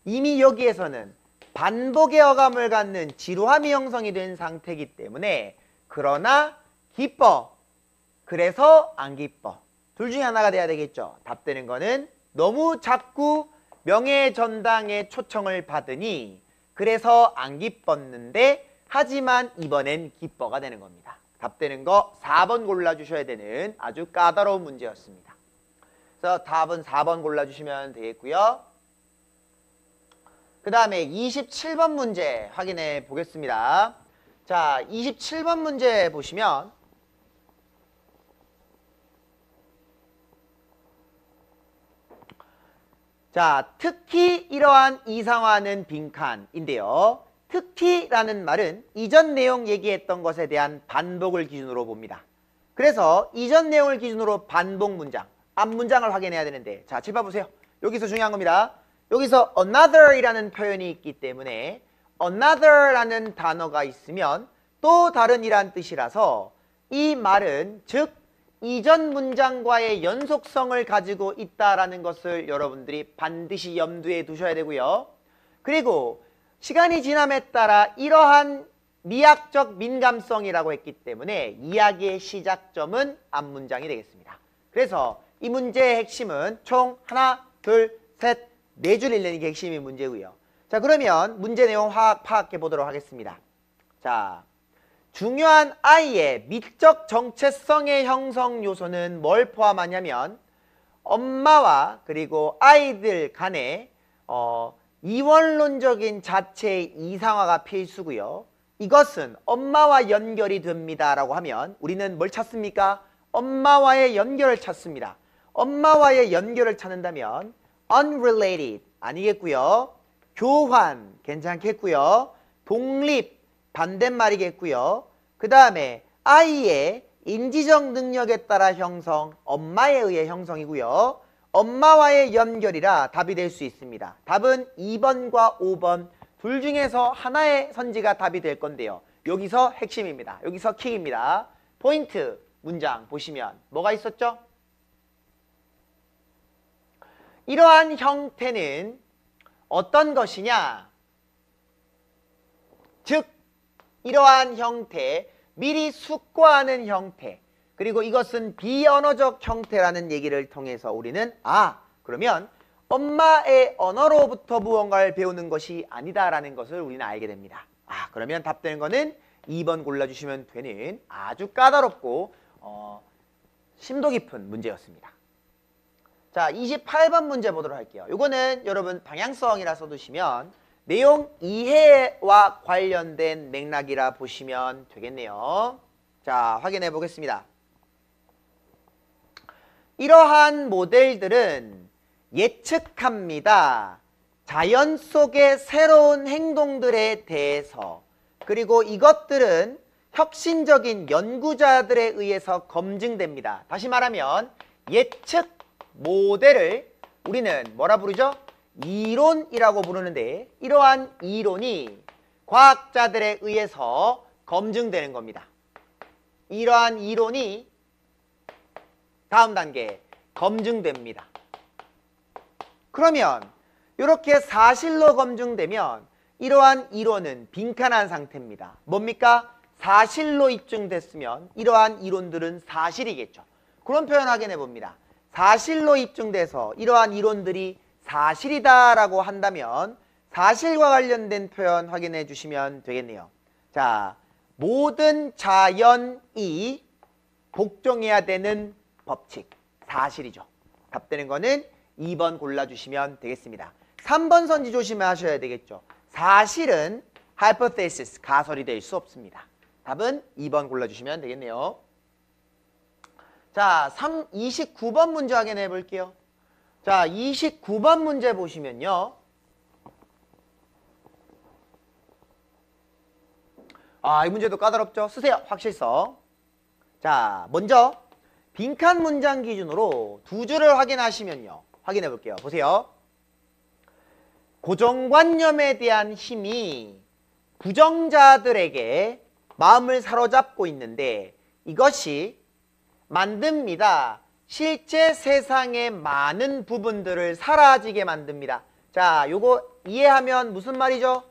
이미 여기에서는 반복의 어감을 갖는 지루함이 형성이 된 상태이기 때문에 그러나 기뻐, 그래서 안 기뻐. 둘 중에 하나가 돼야 되겠죠. 답되는 거는 너무 자꾸 명예의 전당에 초청을 받으니 그래서 안 기뻤는데 하지만 이번엔 기뻐가 되는 겁니다. 답되는 거 4번 골라주셔야 되는 아주 까다로운 문제였습니다. 그래서 답은 4번 골라주시면 되겠고요. 그 다음에 27번 문제 확인해 보겠습니다. 자, 27번 문제 보시면 자, 특히 이러한 이상화는 빈칸인데요. 특히라는 말은 이전 내용 얘기했던 것에 대한 반복을 기준으로 봅니다. 그래서 이전 내용을 기준으로 반복 문장, 앞 문장을 확인해야 되는데 자, 칠 봐보세요. 여기서 중요한 겁니다. 여기서 another이라는 표현이 있기 때문에 another라는 단어가 있으면 또 다른 이란 뜻이라서 이 말은 즉 이전 문장과의 연속성을 가지고 있다라는 것을 여러분들이 반드시 염두에 두셔야 되고요. 그리고 시간이 지남에 따라 이러한 미학적 민감성이라고 했기 때문에 이야기의 시작점은 앞문장이 되겠습니다. 그래서 이 문제의 핵심은 총 하나, 둘, 셋, 네 줄 읽는 게 핵심이 문제고요. 자, 그러면 문제 내용 파악해 보도록 하겠습니다. 자, 중요한 I의 미적 정체성의 형성 요소는 뭘 포함하냐면 엄마와 그리고 아이들 간에 이원론적인 자체의 이상화가 필수고요. 이것은 엄마와 연결이 됩니다라고 하면 우리는 뭘 찾습니까? 엄마와의 연결을 찾습니다. 엄마와의 연결을 찾는다면 unrelated 아니겠고요. 교환 괜찮겠고요. 독립 반대말이겠고요. 그 다음에 아이의 인지적 능력에 따라 형성, 엄마에 의해 형성이고요. 엄마와의 연결이라 답이 될 수 있습니다. 답은 2번과 5번 둘 중에서 하나의 선지가 답이 될 건데요. 여기서 핵심입니다. 여기서 킥입니다. 포인트 문장 보시면 뭐가 있었죠? 이러한 형태는 어떤 것이냐? 즉 이러한 형태, 미리 숙고하는 형태, 그리고 이것은 비언어적 형태라는 얘기를 통해서 우리는 그러면 엄마의 언어로부터 무언가를 배우는 것이 아니다라는 것을 우리는 알게 됩니다. 그러면 답되는 거는 2번 골라주시면 되는 아주 까다롭고 심도 깊은 문제였습니다. 자, 28번 문제 보도록 할게요. 이거는 여러분 방향성이라 써두시면 내용 이해와 관련된 맥락이라 보시면 되겠네요. 자, 확인해 보겠습니다. 이러한 모델들은 예측합니다. 자연 속의 새로운 행동들에 대해서. 그리고 이것들은 혁신적인 연구자들에 의해서 검증됩니다. 다시 말하면 예측 모델을 우리는 뭐라 부르죠? 이론이라고 부르는데 이러한 이론이 과학자들에 의해서 검증되는 겁니다. 이러한 이론이 다음 단계 검증됩니다. 그러면 이렇게 사실로 검증되면 이러한 이론은 빈칸한 상태입니다. 뭡니까? 사실로 입증됐으면 이러한 이론들은 사실이겠죠. 그런 표현 확인해 봅니다. 사실로 입증돼서 이러한 이론들이 사실이다라고 한다면 사실과 관련된 표현 확인해 주시면 되겠네요. 자, 모든 자연이 복종해야 되는 법칙, 사실이죠. 답되는 거는 2번 골라주시면 되겠습니다. 3번 선지 조심하셔야 되겠죠. 사실은 hypothesis, 가설이 될 수 없습니다. 답은 2번 골라주시면 되겠네요. 자, 29번 문제 확인해 볼게요. 자, 29번 문제 보시면요. 이 문제도 까다롭죠? 쓰세요. 확실성. 자, 먼저 빈칸 문장 기준으로 두 줄을 확인하시면요. 확인해 볼게요. 보세요. 고정관념에 대한 힘이 부정자들에게 마음을 사로잡고 있는데 이것이 만듭니다. 실제 세상의 많은 부분들을 사라지게 만듭니다. 자, 요거 이해하면 무슨 말이죠?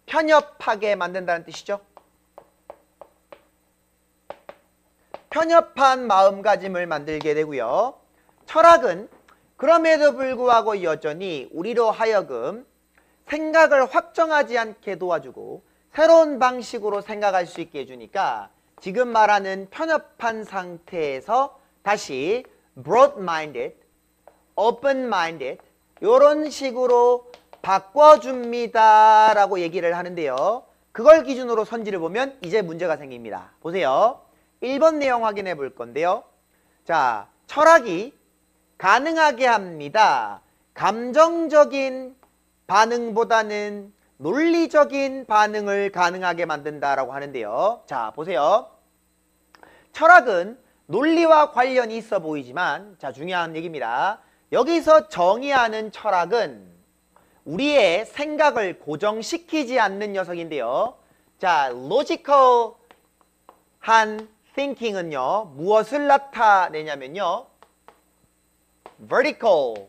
편협하게 만든다는 뜻이죠. 편협한 마음가짐을 만들게 되고요. 철학은 그럼에도 불구하고 여전히 우리로 하여금 생각을 확정하지 않게 도와주고 새로운 방식으로 생각할 수 있게 해주니까 지금 말하는 편협한 상태에서 다시 broad-minded, open-minded 이런 식으로 바꿔줍니다 라고 얘기를 하는데요. 그걸 기준으로 선지를 보면 이제 문제가 생깁니다. 보세요. 1번 내용 확인해 볼 건데요. 자, 철학이 가능하게 합니다. 감정적인 반응보다는 논리적인 반응을 가능하게 만든다라고 하는데요. 자, 보세요. 철학은 논리와 관련이 있어 보이지만 자, 중요한 얘기입니다. 여기서 정의하는 철학은 우리의 생각을 고정시키지 않는 녀석인데요. 자, logical한 thinking은요. 무엇을 나타내냐면요. vertical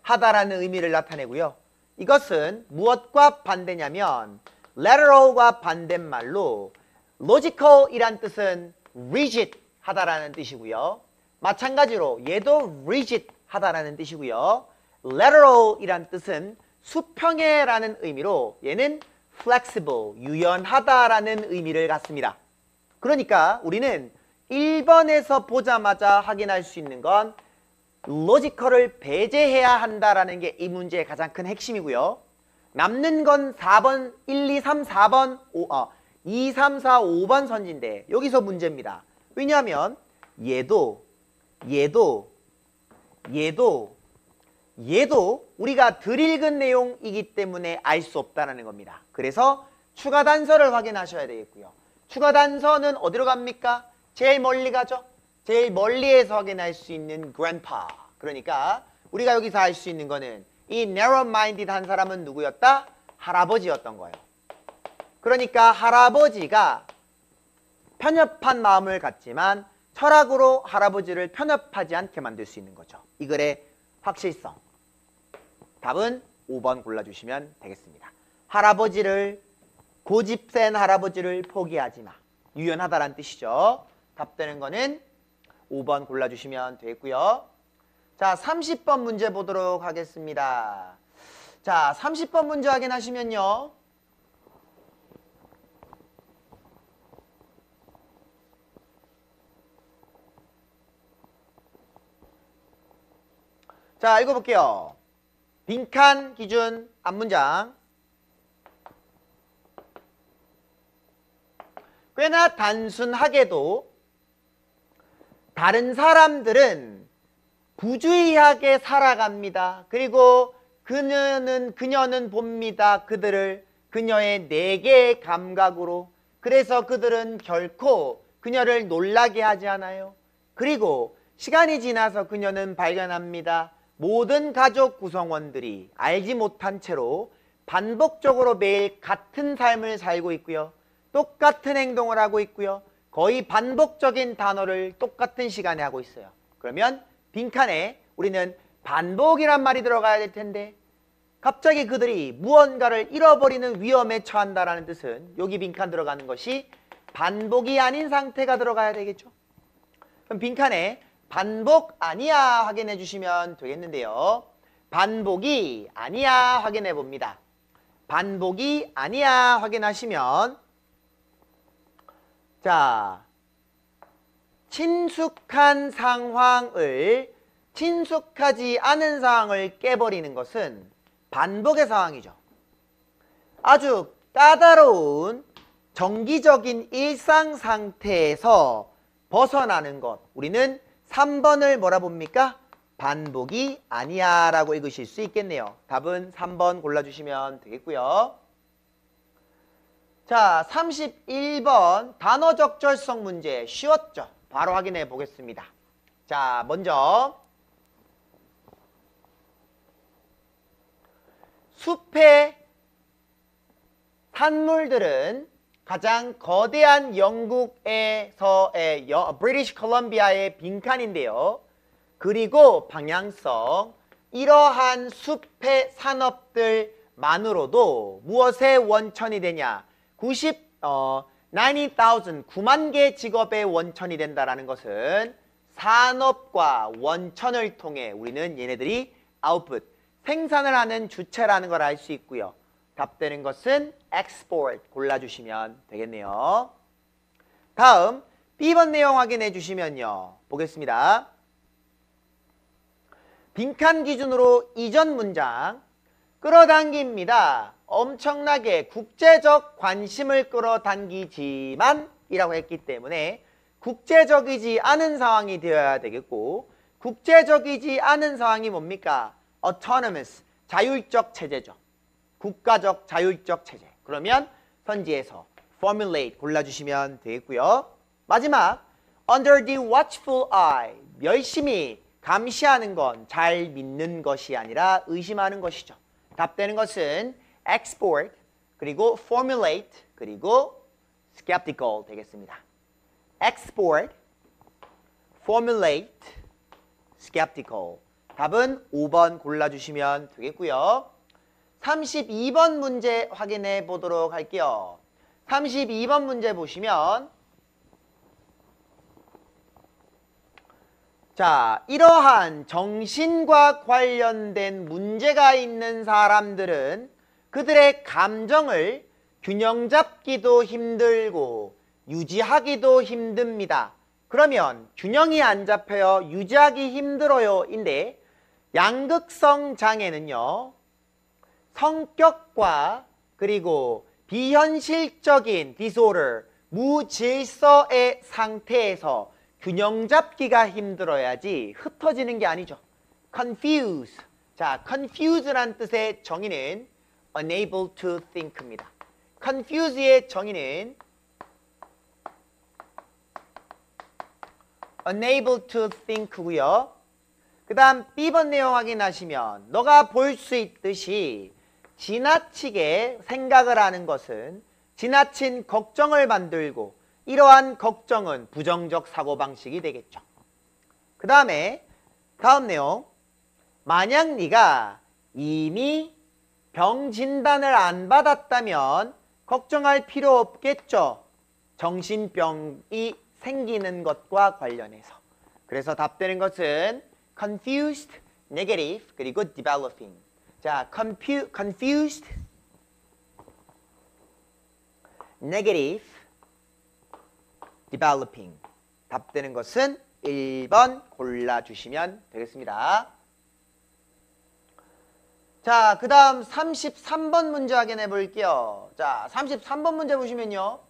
하다라는 의미를 나타내고요. 이것은 무엇과 반대냐면 lateral과 반대말로 logical이란 뜻은 rigid 하다라는 뜻이고요. 마찬가지로 얘도 rigid 하다라는 뜻이고요. lateral이란 뜻은 수평해라는 의미로 얘는 flexible, 유연하다라는 의미를 갖습니다. 그러니까 우리는 1번에서 보자마자 확인할 수 있는 건 로지컬을 배제해야 한다라는 게 이 문제의 가장 큰 핵심이고요. 남는 건 4번, 1, 2, 3, 4번, 2, 3, 4, 5번 선지인데 여기서 문제입니다. 왜냐하면 얘도 우리가 덜 읽은 내용이기 때문에 알 수 없다는 겁니다. 그래서 추가 단서를 확인하셔야 되겠고요. 추가 단서는 어디로 갑니까? 제일 멀리 가죠. 제일 멀리에서 확인할 수 있는 grandpa. 그러니까 우리가 여기서 알 수 있는 거는 이 narrow-minded 한 사람은 누구였다? 할아버지였던 거예요. 그러니까 할아버지가 편협한 마음을 갖지만 철학으로 할아버지를 편협하지 않게 만들 수 있는 거죠. 이 글의 확실성. 답은 5번 골라주시면 되겠습니다. 고집센 할아버지를 포기하지 마. 유연하다라는 뜻이죠. 답되는 거는 5번 골라주시면 되겠고요. 자, 30번 문제 보도록 하겠습니다. 자, 30번 문제 확인하시면요. 자, 읽어볼게요. 빈칸 기준 앞문장. 꽤나 단순하게도 다른 사람들은 부주의하게 살아갑니다. 그리고 그녀는 봅니다. 그들을 그녀의 네 개의 감각으로. 그래서 그들은 결코 그녀를 놀라게 하지 않아요. 그리고 시간이 지나서 그녀는 발견합니다. 모든 가족 구성원들이 알지 못한 채로 반복적으로 매일 같은 삶을 살고 있고요. 똑같은 행동을 하고 있고요. 거의 반복적인 단어를 똑같은 시간에 하고 있어요. 그러면 빈칸에 우리는 반복이란 말이 들어가야 될 텐데 갑자기 그들이 무언가를 잃어버리는 위험에 처한다라는 뜻은 여기 빈칸 들어가는 것이 반복이 아닌 상태가 들어가야 되겠죠. 그럼 빈칸에 반복 아니야 확인해 주시면 되겠는데요. 반복이 아니야 확인해 봅니다. 반복이 아니야 확인하시면 자, 친숙한 상황을 친숙하지 않은 상황을 깨버리는 것은 반복의 상황이죠. 아주 까다로운 정기적인 일상 상태에서 벗어나는 것. 우리는 3번을 뭐라 봅니까? 반복이 아니야 라고 읽으실 수 있겠네요. 답은 3번 골라주시면 되겠고요. 자, 31번 단어 적절성 문제 쉬웠죠? 바로 확인해 보겠습니다. 자, 먼저 숲의 산물들은 가장 거대한 영국에서의 브리티시 콜롬비아의 빈칸인데요. 그리고 방향성, 이러한 숲의 산업들만으로도 무엇의 원천이 되냐? 9만 개 직업의 원천이 된다는 것은 산업과 원천을 통해 우리는 얘네들이 아웃풋, 생산을 하는 주체라는 걸 알 수 있고요. 답되는 것은 export 골라주시면 되겠네요. 다음 B번 내용 확인해 주시면요. 보겠습니다. 빈칸 기준으로 이전 문장 끌어당깁니다. 엄청나게 국제적 관심을 끌어당기지만 이라고 했기 때문에 국제적이지 않은 상황이 되어야 되겠고 국제적이지 않은 상황이 뭡니까? autonomous, 자율적 체제죠. 국가적 자율적 체제. 그러면 선지에서 formulate 골라주시면 되겠고요. 마지막 under the watchful eye, 열심히 감시하는 건 잘 믿는 것이 아니라 의심하는 것이죠. 답되는 것은 export, 그리고 formulate, 그리고 skeptical 되겠습니다. export, formulate, skeptical. 답은 5번 골라주시면 되겠고요. 32번 문제 확인해 보도록 할게요. 32번 문제 보시면 자, 이러한 정신과 관련된 문제가 있는 사람들은 그들의 감정을 균형 잡기도 힘들고 유지하기도 힘듭니다. 그러면 균형이 안 잡혀요. 유지하기 힘들어요. 인데 양극성 장애는요. 성격과 그리고 비현실적인 disorder, 무질서의 상태에서 균형 잡기가 힘들어야지 흩어지는 게 아니죠. confuse. 자, confuse란 뜻의 정의는 unable to think입니다. confuse의 정의는 unable to think고요. 그 다음 B번 내용 확인하시면 너가 볼 수 있듯이 지나치게 생각을 하는 것은 지나친 걱정을 만들고 이러한 걱정은 부정적 사고방식이 되겠죠. 그 다음에 다음 내용 만약 네가 이미 병 진단을 안 받았다면 걱정할 필요 없겠죠. 정신병이 생기는 것과 관련해서. 그래서 답되는 것은 confused, negative, 그리고 developing. 자, confused, negative, developing. 답되는 것은 1번 골라주시면 되겠습니다. 자, 그 다음 33번 문제 확인해 볼게요. 자, 33번 문제 보시면요.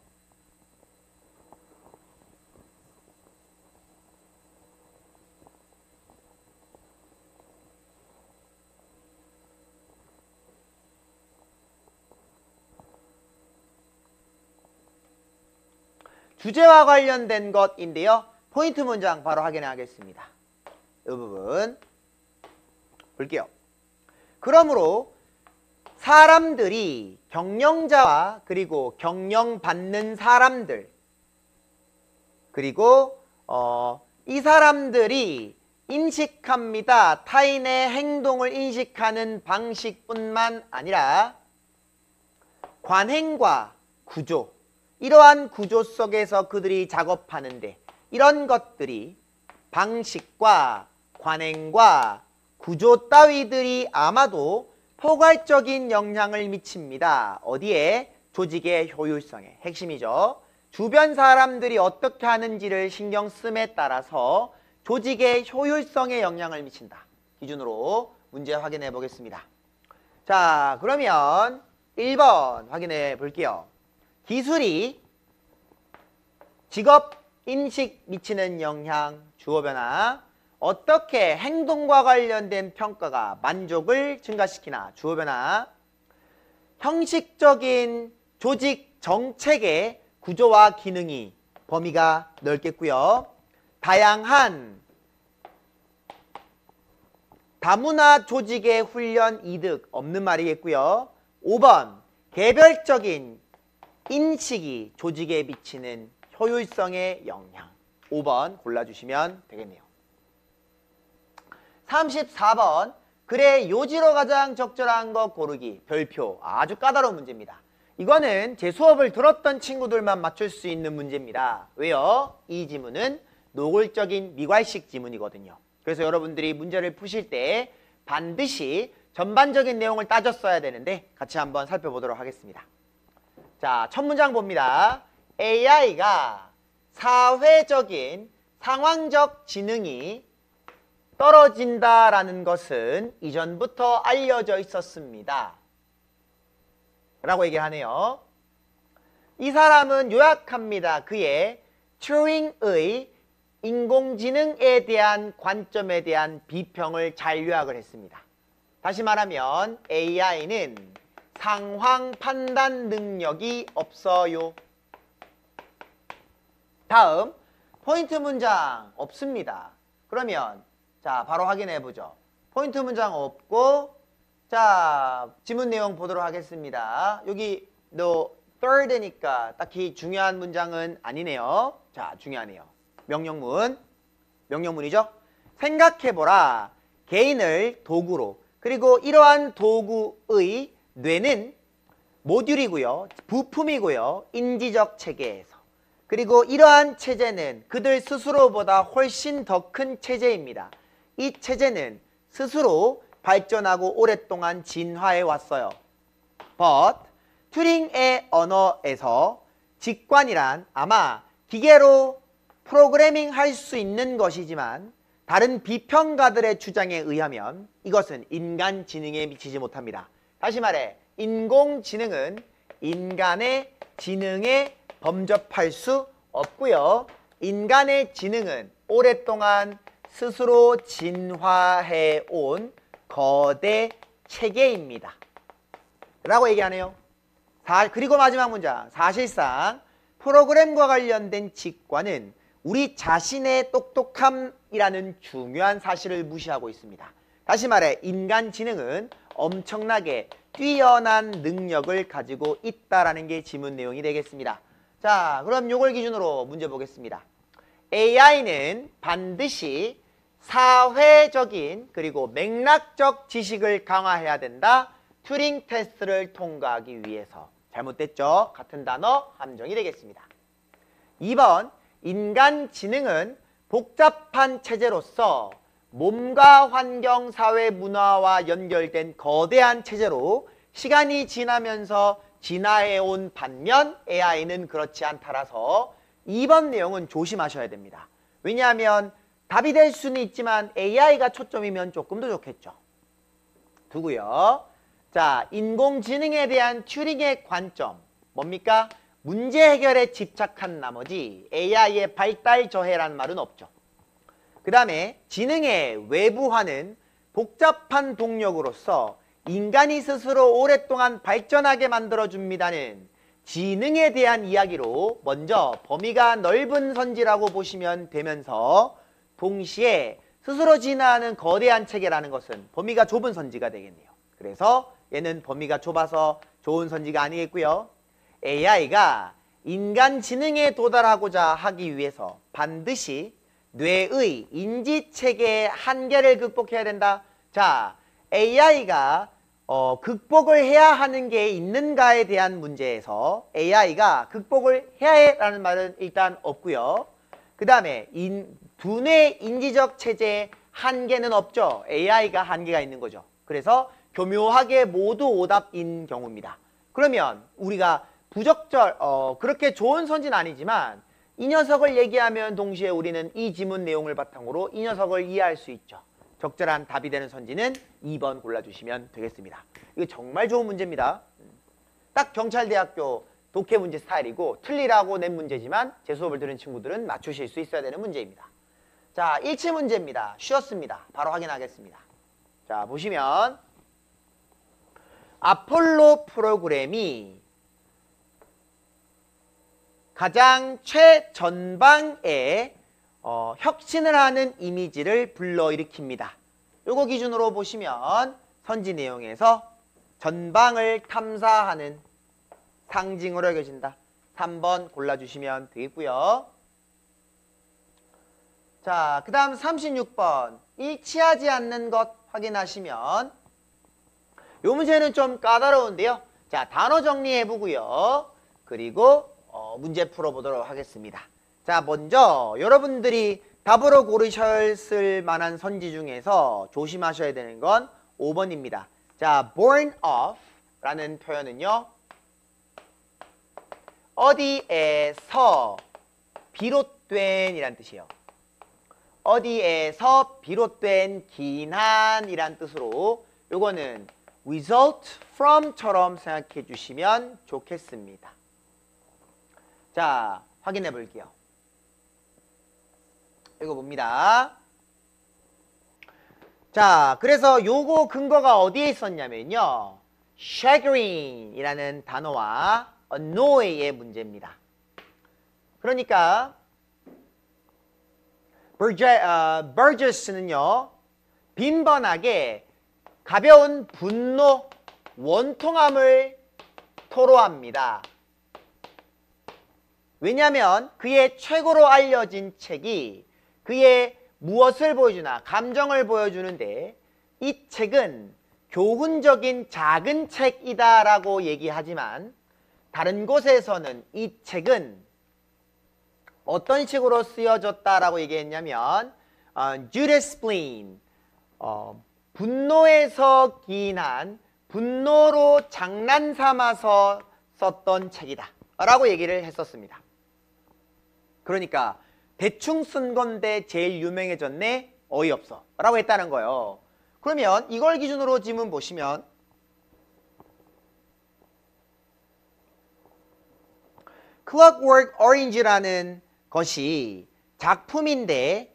주제와 관련된 것인데요. 포인트 문장 바로 확인해 하겠습니다. 이 부분 볼게요. 그러므로 사람들이 경영자와 그리고 경영받는 사람들 그리고 이 사람들이 인식합니다. 타인의 행동을 인식하는 방식뿐만 아니라 관행과 구조 이러한 구조 속에서 그들이 작업하는데 이런 것들이 방식과 관행과 구조 따위들이 아마도 포괄적인 영향을 미칩니다. 어디에? 조직의 효율성에. 핵심이죠. 주변 사람들이 어떻게 하는지를 신경 씀에 따라서 조직의 효율성에 영향을 미친다. 기준으로 문제 확인해 보겠습니다. 자, 그러면 1번 확인해 볼게요. 기술이 직업 인식 미치는 영향, 주어 변화. 어떻게 행동과 관련된 평가가 만족을 증가시키나, 주어 변화. 형식적인 조직 정책의 구조와 기능이 범위가 넓겠고요. 다양한 다문화 조직의 훈련 이득 없는 말이겠고요. 5번 개별적인 인식이 조직에 미치는 효율성의 영향. 5번 골라주시면 되겠네요. 34번 글의 요지로 가장 적절한 것 고르기. 별표. 아주 까다로운 문제입니다. 이거는 제 수업을 들었던 친구들만 맞출 수 있는 문제입니다. 왜요? 이 지문은 노골적인 미괄식 지문이거든요. 그래서 여러분들이 문제를 푸실 때 반드시 전반적인 내용을 따졌어야 되는데 같이 한번 살펴보도록 하겠습니다. 자, 첫 문장 봅니다. AI가 사회적인 상황적 지능이 떨어진다라는 것은 이전부터 알려져 있었습니다. 라고 얘기하네요. 이 사람은 요약합니다. 그의 튜링의 인공지능에 대한 관점에 대한 비평을 잘 요약을 했습니다. 다시 말하면 AI는 상황 판단 능력이 없어요. 다음 포인트 문장 없습니다. 그러면 자 바로 확인해 보죠. 포인트 문장 없고 자 지문 내용 보도록 하겠습니다. 여기 너 third니까 딱히 중요한 문장은 아니네요. 자 중요하네요. 명령문이죠. 생각해보라. 개인을 도구로 그리고 이러한 도구의 뇌는 모듈이고요. 부품이고요. 인지적 체계에서. 그리고 이러한 체제는 그들 스스로보다 훨씬 더 큰 체제입니다. 이 체제는 스스로 발전하고 오랫동안 진화해 왔어요. But 튜링의 언어에서 직관이란 아마 기계로 프로그래밍 할 수 있는 것이지만 다른 비평가들의 주장에 의하면 이것은 인간 지능에 미치지 못합니다. 다시 말해 인공지능은 인간의 지능에 범접할 수 없고요. 인간의 지능은 오랫동안 스스로 진화해 온 거대 체계입니다. 라고 얘기하네요. 그리고 마지막 문장. 사실상 프로그램과 관련된 직관은 우리 자신의 똑똑함이라는 중요한 사실을 무시하고 있습니다. 다시 말해 인간 지능은 엄청나게 뛰어난 능력을 가지고 있다라는 게 지문 내용이 되겠습니다. 자, 그럼 이걸 기준으로 문제 보겠습니다. AI는 반드시 사회적인 그리고 맥락적 지식을 강화해야 된다. 튜링 테스트를 통과하기 위해서. 잘못됐죠? 같은 단어 함정이 되겠습니다. 2번 인간 지능은 복잡한 체제로서 몸과 환경, 사회, 문화와 연결된 거대한 체제로 시간이 지나면서 진화해온 반면 AI는 그렇지 않다라서 2번 내용은 조심하셔야 됩니다. 왜냐하면 답이 될 수는 있지만 AI가 초점이면 조금 더 좋겠죠. 두고요. 자, 인공지능에 대한 튜링의 관점 뭡니까? 문제 해결에 집착한 나머지 AI의 발달 저해라는 말은 없죠. 그 다음에 지능의 외부화는 복잡한 동력으로서 인간이 스스로 오랫동안 발전하게 만들어줍니다는 지능에 대한 이야기로 먼저 범위가 넓은 선지라고 보시면 되면서 동시에 스스로 진화하는 거대한 체계라는 것은 범위가 좁은 선지가 되겠네요. 그래서 얘는 범위가 좁아서 좋은 선지가 아니겠고요. AI가 인간 지능에 도달하고자 하기 위해서 반드시 뇌의 인지체계의 한계를 극복해야 된다. 자, AI가 극복을 해야 하는 게 있는가에 대한 문제에서 AI가 극복을 해야 해라는 말은 일단 없고요. 그 다음에 두뇌 인지적 체제의 한계는 없죠. AI가 한계가 있는 거죠. 그래서 교묘하게 모두 오답인 경우입니다. 그러면 우리가 그렇게 좋은 선지는 아니지만 이 녀석을 얘기하면 동시에 우리는 이 지문 내용을 바탕으로 이 녀석을 이해할 수 있죠. 적절한 답이 되는 선지는 2번 골라주시면 되겠습니다. 이거 정말 좋은 문제입니다. 딱 경찰대학교 독해 문제 스타일이고 틀리라고 낸 문제지만 제 수업을 들은 친구들은 맞추실 수 있어야 되는 문제입니다. 자, 1치 문제입니다. 쉬웠습니다. 바로 확인하겠습니다. 자, 보시면 아폴로 프로그램이 가장 최전방에 혁신을 하는 이미지를 불러일으킵니다. 요거 기준으로 보시면 선지 내용에서 전방을 탐사하는 상징으로 여겨진다. 3번 골라주시면 되겠고요. 자, 그 다음 36번 일치하지 않는 것 확인하시면 요 문제는 좀 까다로운데요. 자, 단어 정리해보고요. 그리고 문제 풀어보도록 하겠습니다. 자, 먼저 여러분들이 답으로 고르셨을 만한 선지 중에서 조심하셔야 되는 건 5번입니다. 자, born of 라는 표현은요. 어디에서 비롯된 이란 뜻이에요. 어디에서 비롯된 기한이란 뜻으로 요거는 result from처럼 생각해 주시면 좋겠습니다. 자, 확인해 볼게요. 이거 봅니다. 자, 그래서 요거 근거가 어디에 있었냐면요. chagrin이라는 단어와 annoy의 문제입니다. 그러니까 Burgess는요. 빈번하게 가벼운 분노, 원통함을 토로합니다. 왜냐하면 그의 최고로 알려진 책이 그의 무엇을 보여주나 감정을 보여주는데 이 책은 교훈적인 작은 책이다라고 얘기하지만 다른 곳에서는 이 책은 어떤 식으로 쓰여졌다라고 얘기했냐면 Judas Spleen, 분노에서 기인한 분노로 장난 삼아서 썼던 책이다 라고 얘기를 했었습니다. 그러니까 대충 쓴 건데 제일 유명해졌네? 어이없어 라고 했다는 거예요. 그러면 이걸 기준으로 지문 보시면 Clockwork Orange라는 것이 작품인데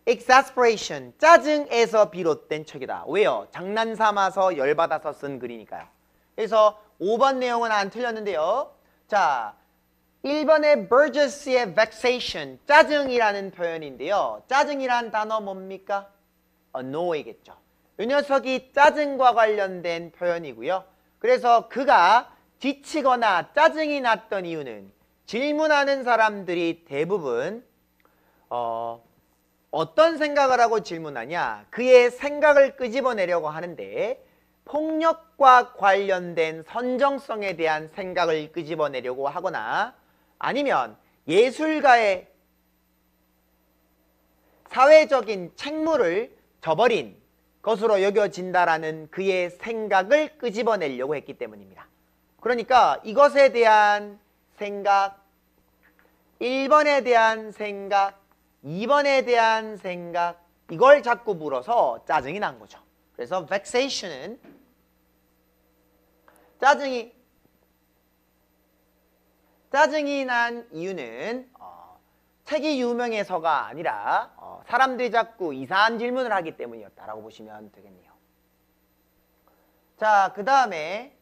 exasperation, 짜증에서 비롯된 책이다. 왜요? 장난 삼아서 열받아서 쓴 글이니까요. 그래서 5번 내용은 안 틀렸는데요. 자, 1번의 Burgess의 vexation, 짜증이라는 표현인데요. 짜증이란 단어 뭡니까? annoy겠죠. 이 녀석이 짜증과 관련된 표현이고요. 그래서 그가 지치거나 짜증이 났던 이유는 질문하는 사람들이 대부분 어떤 생각을 하고 질문하냐? 그의 생각을 끄집어내려고 하는데 폭력과 관련된 선정성에 대한 생각을 끄집어내려고 하거나 아니면 예술가의 사회적인 책무를 저버린 것으로 여겨진다라는 그의 생각을 끄집어내려고 했기 때문입니다. 그러니까 이것에 대한 생각, 1번에 대한 생각, 2번에 대한 생각, 이걸 자꾸 물어서 짜증이 난 거죠. 그래서 vexation은 짜증이 난 이유는 책이 유명해서가 아니라 사람들이 자꾸 이상한 질문을 하기 때문이었다라고 보시면 되겠네요. 자, 그 다음에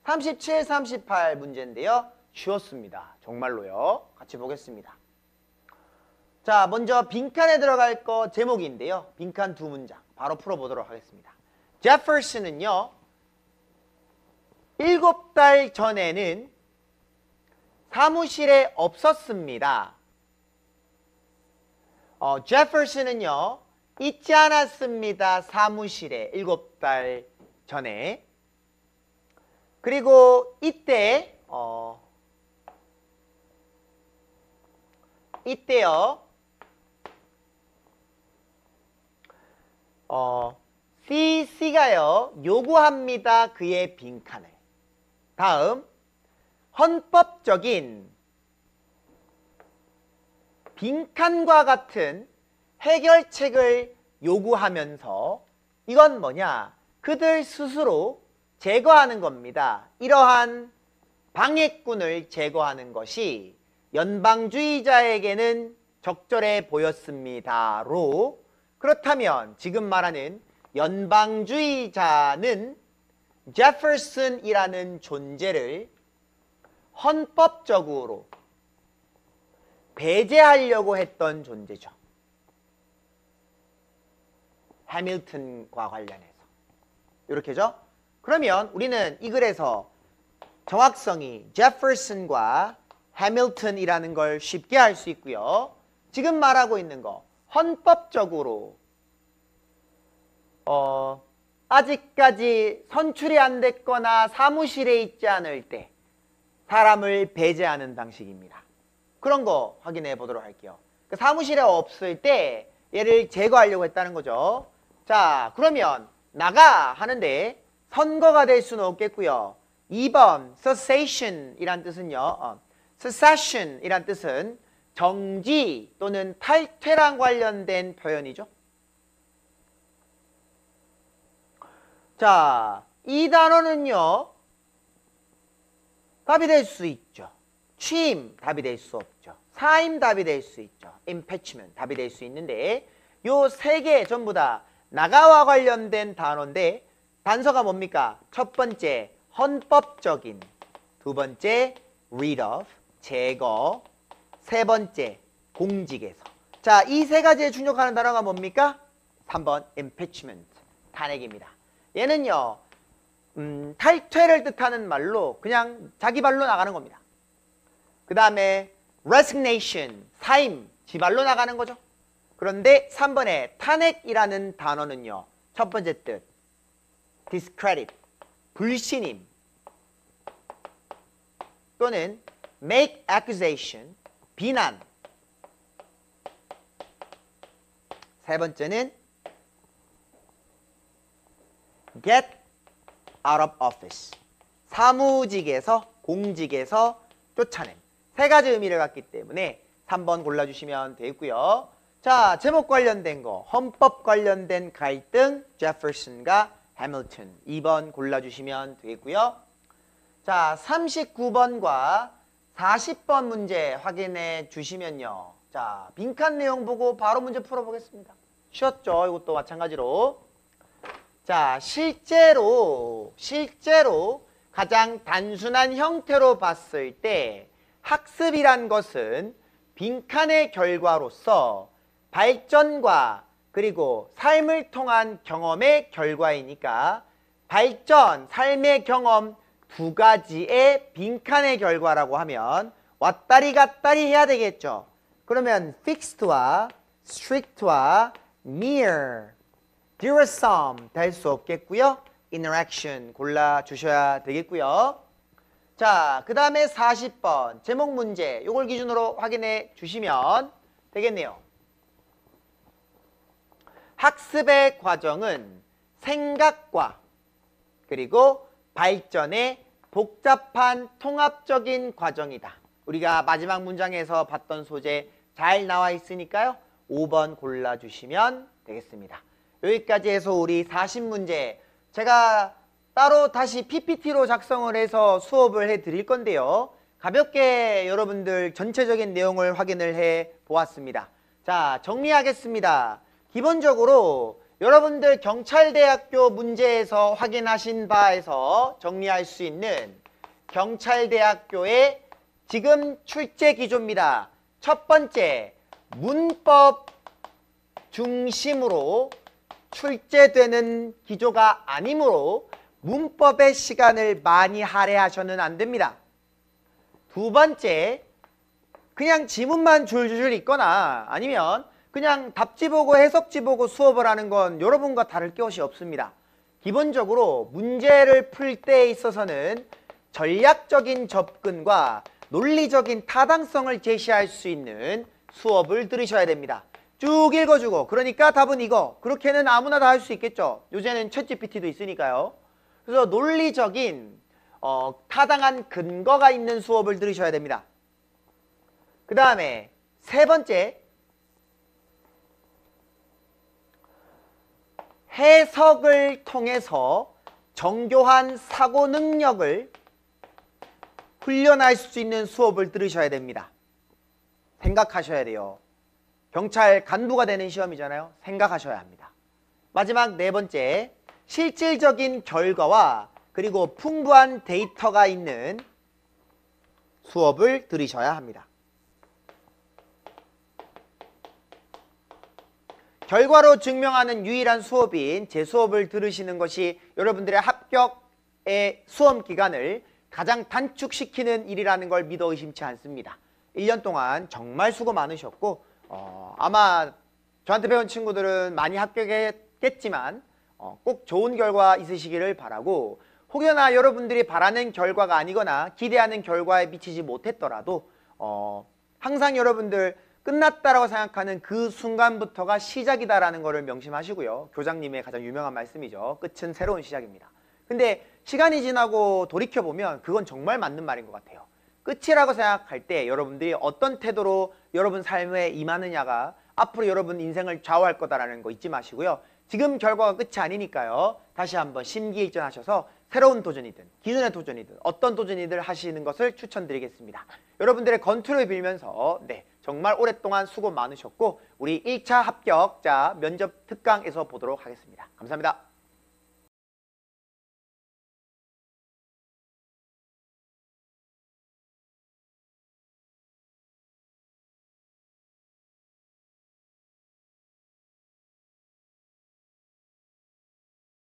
37, 38 문제인데요. 쉬웠습니다. 정말로요. 같이 보겠습니다. 자, 먼저 빈칸에 들어갈 거 제목인데요. 빈칸 두 문장 바로 풀어보도록 하겠습니다. 제퍼슨은요, 7달 전에는 사무실에 없었습니다. 제퍼슨은요, 있지 않았습니다. 사무실에 7달 전에. 그리고 이때요, CC가요, 요구합니다. 그의 빈칸을. 다음, 헌법적인 빈칸과 같은 해결책을 요구하면서 이건 뭐냐? 그들 스스로 제거하는 겁니다. 이러한 방해꾼을 제거하는 것이 연방주의자에게는 적절해 보였습니다로, 그렇다면 지금 말하는 연방주의자는 제퍼슨이라는 존재를 헌법적으로 배제하려고 했던 존재죠. 해밀턴과 관련해서. 이렇게죠? 그러면 우리는 이 글에서 정확성이 제퍼슨과 해밀턴이라는 걸 쉽게 알 수 있고요. 지금 말하고 있는 거 헌법적으로 아직까지 선출이 안 됐거나 사무실에 있지 않을 때 사람을 배제하는 방식입니다. 그런 거 확인해 보도록 할게요. 사무실에 없을 때 얘를 제거하려고 했다는 거죠. 자, 그러면 나가 하는데 선거가 될 수는 없겠고요. 2번 cessation이란 뜻은요. secession이란 뜻은 정지 또는 탈퇴랑 관련된 표현이죠. 자, 이 단어는요, 답이 될 수 있죠. 취임 답이 될 수 없죠. 사임 답이 될 수 있죠. impeachment 답이 될 수 있는데 요 세 개 전부 다 나가와 관련된 단어인데 단서가 뭡니까? 첫 번째 헌법적인, 두 번째 rid of 제거, 세 번째 공직에서. 자, 이 세 가지에 충족하는 단어가 뭡니까? 3번 impeachment 탄핵입니다. 얘는요, 탈퇴를 뜻하는 말로 그냥 자기 발로 나가는 겁니다. 그 다음에 resignation, 사임, 지 발로 나가는 거죠. 그런데 3번에 탄핵이라는 단어는요, 첫 번째 뜻 discredit, 불신임 또는 make accusation, 비난. 세 번째는 get out of office, 사무직에서, 공직에서 쫓아냄. 세 가지 의미를 갖기 때문에 3번 골라주시면 되겠고요. 자, 제목 관련된 거, 헌법 관련된 갈등, 제퍼슨과 해밀턴. 2번 골라주시면 되겠고요. 자, 39번과 40번 문제 확인해 주시면요. 자, 빈칸 내용 보고 바로 문제 풀어보겠습니다. 쉬웠죠? 이것도 마찬가지로. 자, 실제로 가장 단순한 형태로 봤을 때 학습이란 것은 빈칸의 결과로서 발전과 그리고 삶을 통한 경험의 결과이니까 발전, 삶의 경험 두 가지의 빈칸의 결과라고 하면 왔다리 갔다리 해야 되겠죠. 그러면 fixed와 strict와 mere, zero sum 될 수 없겠고요. interaction 골라주셔야 되겠고요. 자, 그 다음에 40번 제목 문제, 요걸 기준으로 확인해 주시면 되겠네요. 학습의 과정은 생각과 그리고 발전의 복잡한 통합적인 과정이다. 우리가 마지막 문장에서 봤던 소재 잘 나와 있으니까요. 5번 골라주시면 되겠습니다. 여기까지 해서 우리 40문제, 제가 따로 다시 PPT로 작성을 해서 수업을 해 드릴 건데요. 가볍게 여러분들 전체적인 내용을 확인을 해 보았습니다. 자, 정리하겠습니다. 기본적으로 여러분들 경찰대학교 문제에서 확인하신 바에서 정리할 수 있는 경찰대학교의 지금 출제 기조입니다. 첫 번째, 문법 중심으로 출제되는 기조가 아니므로 문법의 시간을 많이 할애하셔는 안 됩니다. 두 번째, 그냥 지문만 줄줄 읽거나 아니면 그냥 답지 보고 해석지 보고 수업을 하는 건 여러분과 다를 것이 없습니다. 기본적으로 문제를 풀 때에 있어서는 전략적인 접근과 논리적인 타당성을 제시할 수 있는 수업을 들으셔야 됩니다. 쭉 읽어주고 그러니까 답은 이거 그렇게는 아무나 다 할 수 있겠죠. 요새는 챗GPT도 있으니까요. 그래서 논리적인 타당한 근거가 있는 수업을 들으셔야 됩니다. 그 다음에 세 번째, 해석을 통해서 정교한 사고 능력을 훈련할 수 있는 수업을 들으셔야 됩니다. 생각하셔야 돼요. 경찰 간부가 되는 시험이잖아요. 생각하셔야 합니다. 마지막 네 번째, 실질적인 결과와 그리고 풍부한 데이터가 있는 수업을 들으셔야 합니다. 결과로 증명하는 유일한 수업인 제 수업을 들으시는 것이 여러분들의 합격의 수험 기간을 가장 단축시키는 일이라는 걸 믿어 의심치 않습니다. 1년 동안 정말 수고 많으셨고 아마 저한테 배운 친구들은 많이 합격했겠지만 꼭 좋은 결과 있으시기를 바라고, 혹여나 여러분들이 바라는 결과가 아니거나 기대하는 결과에 미치지 못했더라도 항상 여러분들 끝났다라고 생각하는 그 순간부터가 시작이다라는 것을 명심하시고요. 교장님의 가장 유명한 말씀이죠. 끝은 새로운 시작입니다. 근데 시간이 지나고 돌이켜보면 그건 정말 맞는 말인 것 같아요. 끝이라고 생각할 때 여러분들이 어떤 태도로 여러분 삶에 임하느냐가 앞으로 여러분 인생을 좌우할 거다라는 거 잊지 마시고요. 지금 결과가 끝이 아니니까요. 다시 한번 심기일전하셔서 새로운 도전이든 기존의 도전이든 어떤 도전이든 하시는 것을 추천드리겠습니다. 여러분들의 건투를 빌면서 정말 오랫동안 수고 많으셨고 우리 1차 합격자 면접 특강에서 보도록 하겠습니다. 감사합니다.